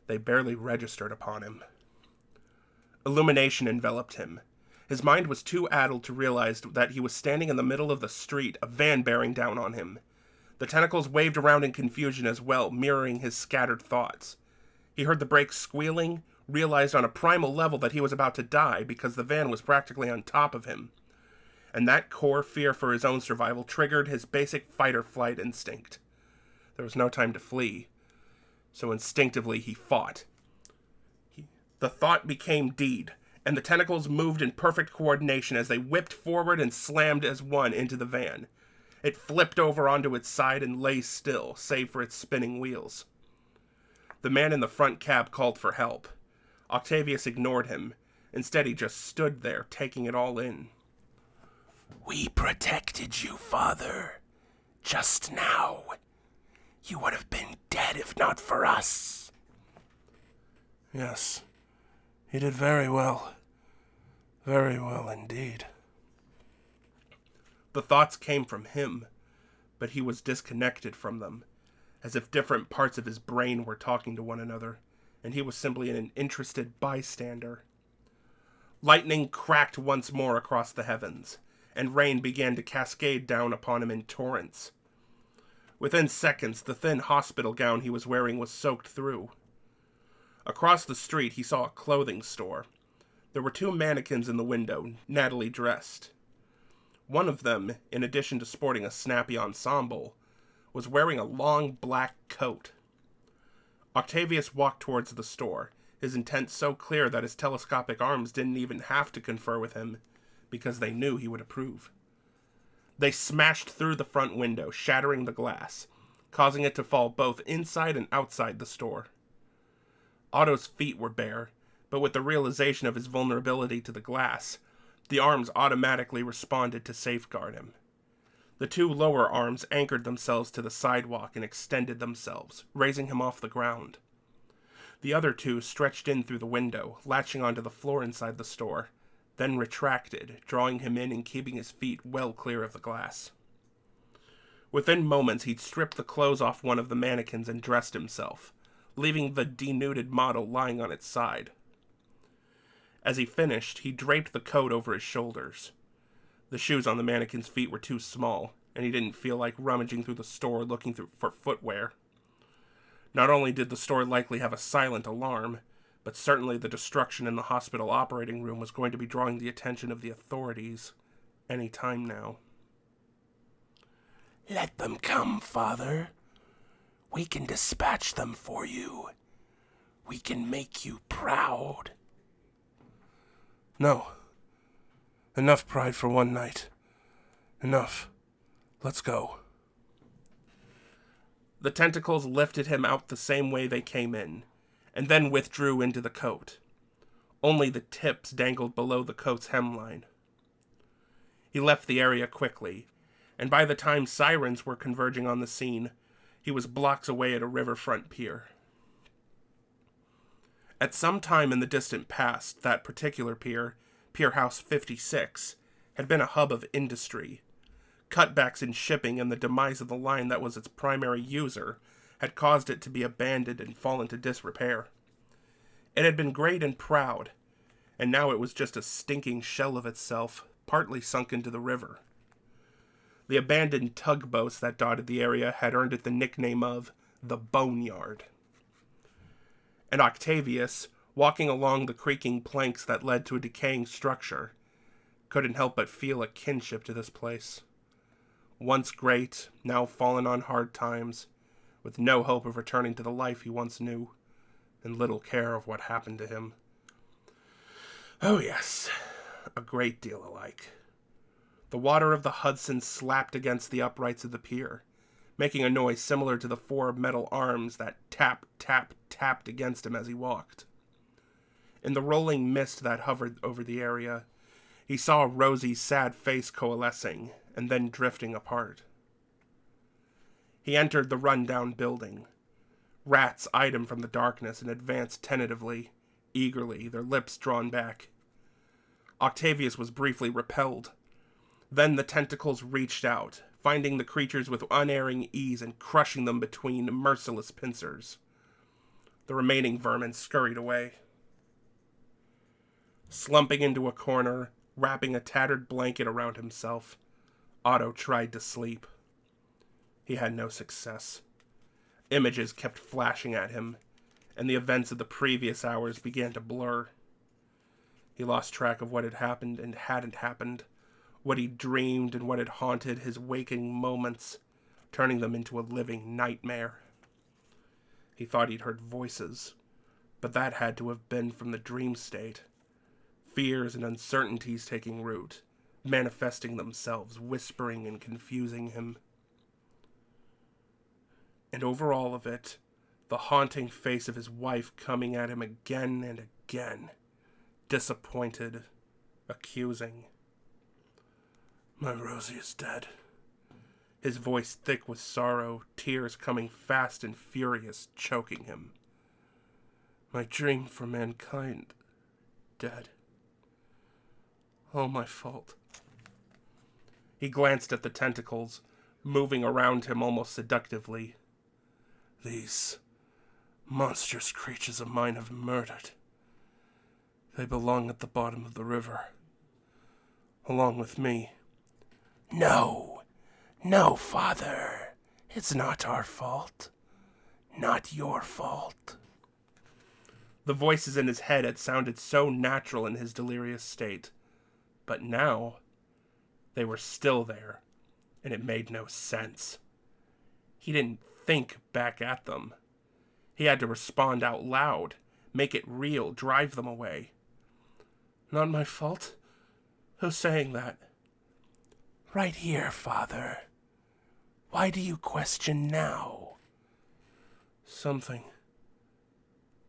They barely registered upon him. Illumination enveloped him. His mind was too addled to realize that he was standing in the middle of the street, a van bearing down on him. The tentacles waved around in confusion as well, mirroring his scattered thoughts. He heard the brakes squealing, realized on a primal level that he was about to die because the van was practically on top of him. And that core fear for his own survival triggered his basic fight-or-flight instinct. There was no time to flee, so instinctively he fought. The thought became deed, and the tentacles moved in perfect coordination as they whipped forward and slammed as one into the van. It flipped over onto its side and lay still, save for its spinning wheels. The man in the front cab called for help. Octavius ignored him. Instead, he just stood there, taking it all in. "We protected you, Father. Just now. You would have been dead if not for us." "Yes, he did very well. Very well indeed." The thoughts came from him, but he was disconnected from them, as if different parts of his brain were talking to one another, and he was simply an interested bystander. Lightning cracked once more across the heavens, and rain began to cascade down upon him in torrents. Within seconds, the thin hospital gown he was wearing was soaked through. Across the street, he saw a clothing store. There were 2 mannequins in the window, nattily dressed. One of them, in addition to sporting a snappy ensemble, was wearing a long black coat. Octavius walked towards the store, his intent so clear that his telescopic arms didn't even have to confer with him, because they knew he would approve. They smashed through the front window, shattering the glass, causing it to fall both inside and outside the store. Otto's feet were bare, but with the realization of his vulnerability to the glass, the arms automatically responded to safeguard him. The 2 lower arms anchored themselves to the sidewalk and extended themselves, raising him off the ground. The other 2 stretched in through the window, latching onto the floor inside the store, then retracted, drawing him in and keeping his feet well clear of the glass. Within moments, he'd stripped the clothes off one of the mannequins and dressed himself, leaving the denuded model lying on its side. As he finished, he draped the coat over his shoulders. The shoes on the mannequin's feet were too small, and he didn't feel like rummaging through the store looking for footwear. Not only did the store likely have a silent alarm, but certainly the destruction in the hospital operating room was going to be drawing the attention of the authorities any time now. Let them come, Father. We can dispatch them for you. We can make you proud. No. Enough pride for one night. Enough. Let's go. The tentacles lifted him out the same way they came in, and then withdrew into the coat. Only the tips dangled below the coat's hemline. He left the area quickly, and by the time sirens were converging on the scene, he was blocks away at a riverfront pier. At some time in the distant past, that particular pier, Pier House 56, had been a hub of industry. Cutbacks in shipping and the demise of the line that was its primary user had caused it to be abandoned and fall into disrepair. It had been great and proud, and now it was just a stinking shell of itself, partly sunk into the river. The abandoned tugboats that dotted the area had earned it the nickname of the Boneyard. And Octavius, walking along the creaking planks that led to a decaying structure, couldn't help but feel a kinship to this place. Once great, now fallen on hard times, with no hope of returning to the life he once knew, and little care of what happened to him. Oh yes, a great deal alike. The water of the Hudson slapped against the uprights of the pier, making a noise similar to the four metal arms that tapped against him as he walked. In the rolling mist that hovered over the area, he saw a rosy, sad face coalescing, and then drifting apart. He entered the run-down building. Rats eyed him from the darkness and advanced tentatively, eagerly, their lips drawn back. Octavius was briefly repelled. Then the tentacles reached out, finding the creatures with unerring ease and crushing them between merciless pincers. The remaining vermin scurried away. Slumping into a corner, wrapping a tattered blanket around himself, Otto tried to sleep. He had no success. Images kept flashing at him, and the events of the previous hours began to blur. He lost track of what had happened and hadn't happened, what he dreamed and what had haunted his waking moments, turning them into a living nightmare. He thought he'd heard voices, but that had to have been from the dream state. Fears and uncertainties taking root, manifesting themselves, whispering and confusing him. And over all of it, the haunting face of his wife coming at him again and again, disappointed, accusing. My Rosie is dead. His voice thick with sorrow, tears coming fast and furious, choking him. My dream for mankind, dead. All my fault. He glanced at the tentacles, moving around him almost seductively. These monstrous creatures of mine have murdered. They belong at the bottom of the river, along with me. No, Father. It's not our fault. Not your fault. The voices in his head had sounded so natural in his delirious state, but now they were still there, and it made no sense. He didn't think back at them. He had to respond out loud, make it real, drive them away. Not my fault? Who's saying that? Right here, Father. Why do you question now? Something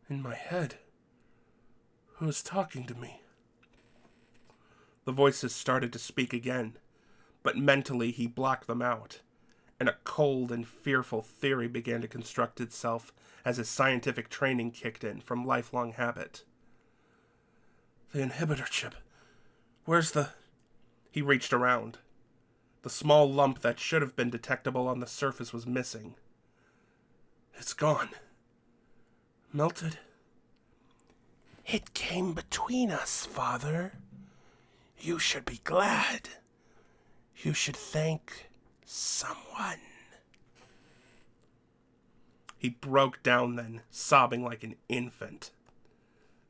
in my head. Who's talking to me? The voices started to speak again, but mentally he blocked them out, and a cold and fearful theory began to construct itself as his scientific training kicked in from lifelong habit. The inhibitor chip. Where's the... He reached around. The small lump that should have been detectable on the surface was missing. It's gone. Melted. It came between us, Father. You should be glad. You should thank someone. He broke down then, sobbing like an infant.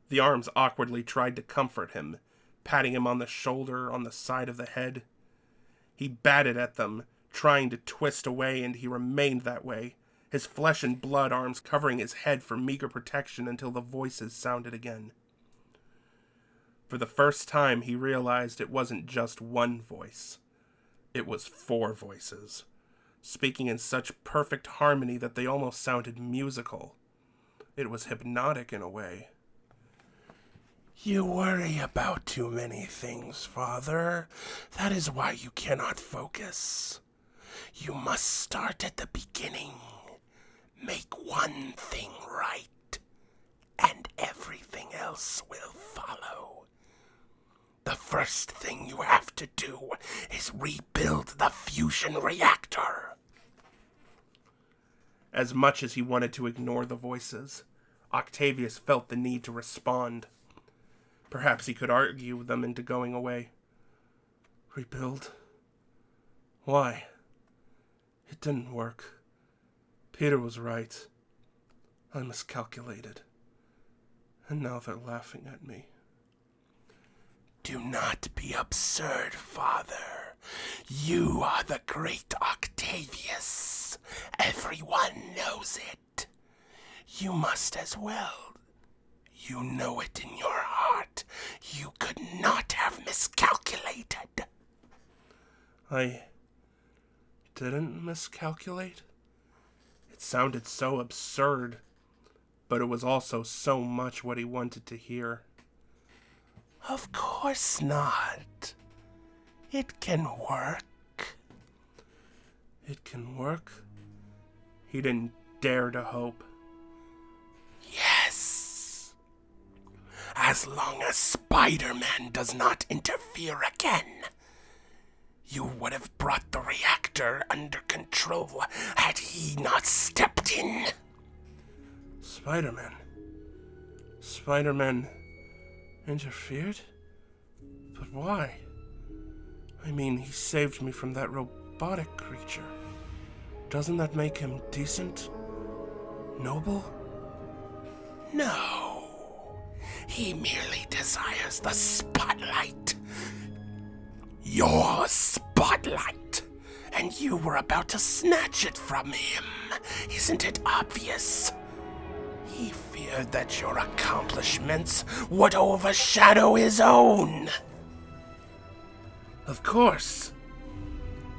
The arms awkwardly tried to comfort him, patting him on the shoulder, on the side of the head. He batted at them, trying to twist away, and he remained that way, his flesh and blood arms covering his head for meager protection until the voices sounded again. For the first time, he realized it wasn't just one voice. It was 4 voices, speaking in such perfect harmony that they almost sounded musical. It was hypnotic in a way. You worry about too many things, Father. That is why you cannot focus. You must start at the beginning. Make one thing right, and everything else will follow. The first thing you have to do is rebuild the fusion reactor. As much as he wanted to ignore the voices, Octavius felt the need to respond. Perhaps he could argue them into going away. Rebuild? Why? It didn't work. Peter was right. I miscalculated. And now they're laughing at me. Do not be absurd, Father. You are the great Octavius. Everyone knows it. You must as well. You know it in your heart. You could not have miscalculated. I didn't miscalculate? It sounded so absurd, but it was also so much what he wanted to hear. Of course not. It can work. It can work? He didn't dare to hope. Yes. As long as Spiderman does not interfere again. You would have brought the reactor under control had he not stepped in. Spiderman? Spiderman interfered? But why? I mean, he saved me from that robotic creature. Doesn't that make him decent? Noble? No. He merely desires the spotlight. Your spotlight. And you were about to snatch it from him. Isn't it obvious? He feared that your accomplishments would overshadow his own. Of course.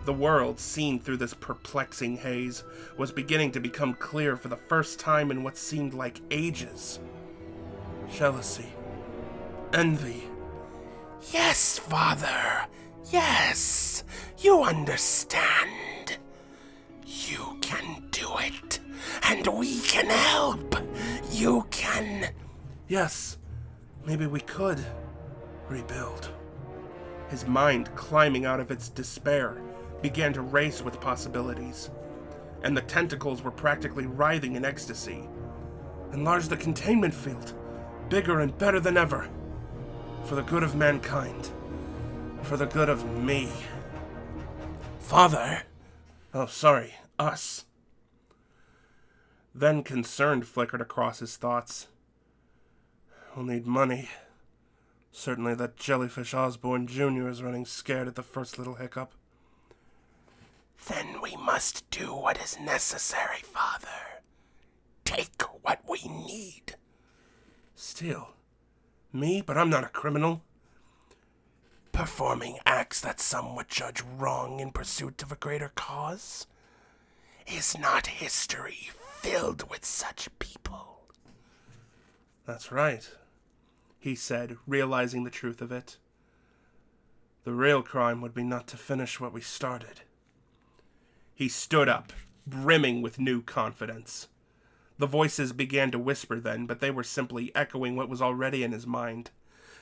The world, seen through this perplexing haze, was beginning to become clear for the first time in what seemed like ages. Jealousy. Envy. Yes, Father. Yes. You understand. You can do it. And we can help. You can... Yes. Maybe we could rebuild. His mind, climbing out of its despair, began to race with possibilities. And the tentacles were practically writhing in ecstasy. Enlarge the containment field. Bigger and better than ever. For the good of mankind. For the good of me. Father? Oh, sorry. Us. Then concern flickered across his thoughts. We'll need money. Certainly that jellyfish Osborne Jr. is running scared at the first little hiccup. Then we must do what is necessary, Father. Take what we need. Steal? Me? But I'm not a criminal. Performing acts that some would judge wrong in pursuit of a greater cause? Is not history filled with such people? That's right, he said, realizing the truth of it. The real crime would be not to finish what we started. He stood up, brimming with new confidence. The voices began to whisper then, but they were simply echoing what was already in his mind.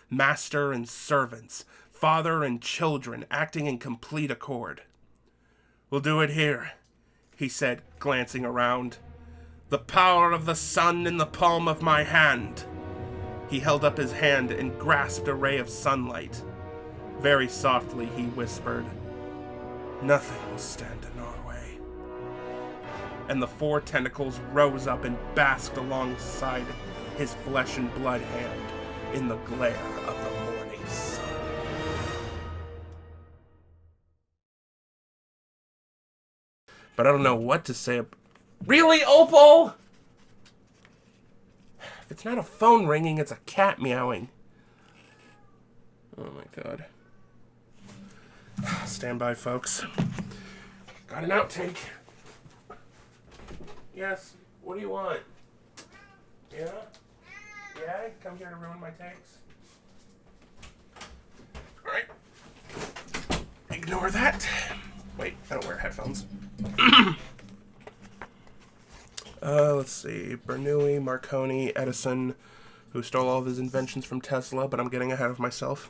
Master and servants, father and children, acting in complete accord. We'll do it here, he said, glancing around. The power of the sun in the palm of my hand. He held up his hand and grasped a ray of sunlight. Very softly he whispered, "Nothing will stand in our way." And the 4 tentacles rose up and basked alongside his flesh and blood hand in the glare of the morning sun. But I don't know what to say. Really, Opal? If it's not a phone ringing, it's a cat meowing. Oh my god. Stand by, folks. Got an outtake. Yes, what do you want? Yeah? Yeah? Come here to ruin my takes? Alright. Ignore that. Wait, I don't wear headphones. Let's see. Bernoulli, Marconi, Edison, who stole all of his inventions from Tesla, but I'm getting ahead of myself.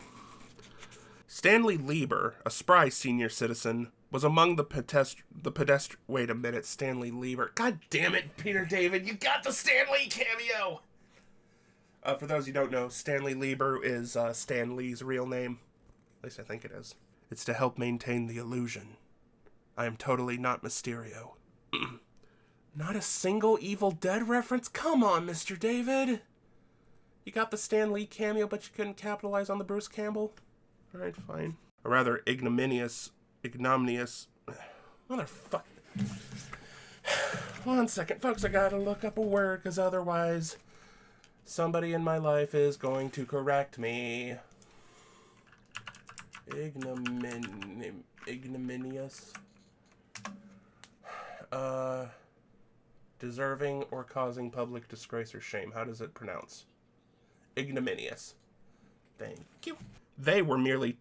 Stanley Lieber, a spry senior citizen, was among the pedestrian. Wait a minute, Stanley Lieber. God damn it, Peter David, you got the Stanley cameo! For those who don't know, Stanley Lieber is Stan Lee's real name. At least I think it is. It's to help maintain the illusion. I am totally not Mysterio. Not a single Evil Dead reference? Come on, Mr. David! You got the Stan Lee cameo, but you couldn't capitalize on the Bruce Campbell? Alright, fine. A rather ignominious... Motherfucker. 1 second, folks, I gotta look up a word, because otherwise somebody in my life is going to correct me. Ignominious. Deserving or causing public disgrace or shame. How does it pronounce? Ignominious. Thank you. They were merely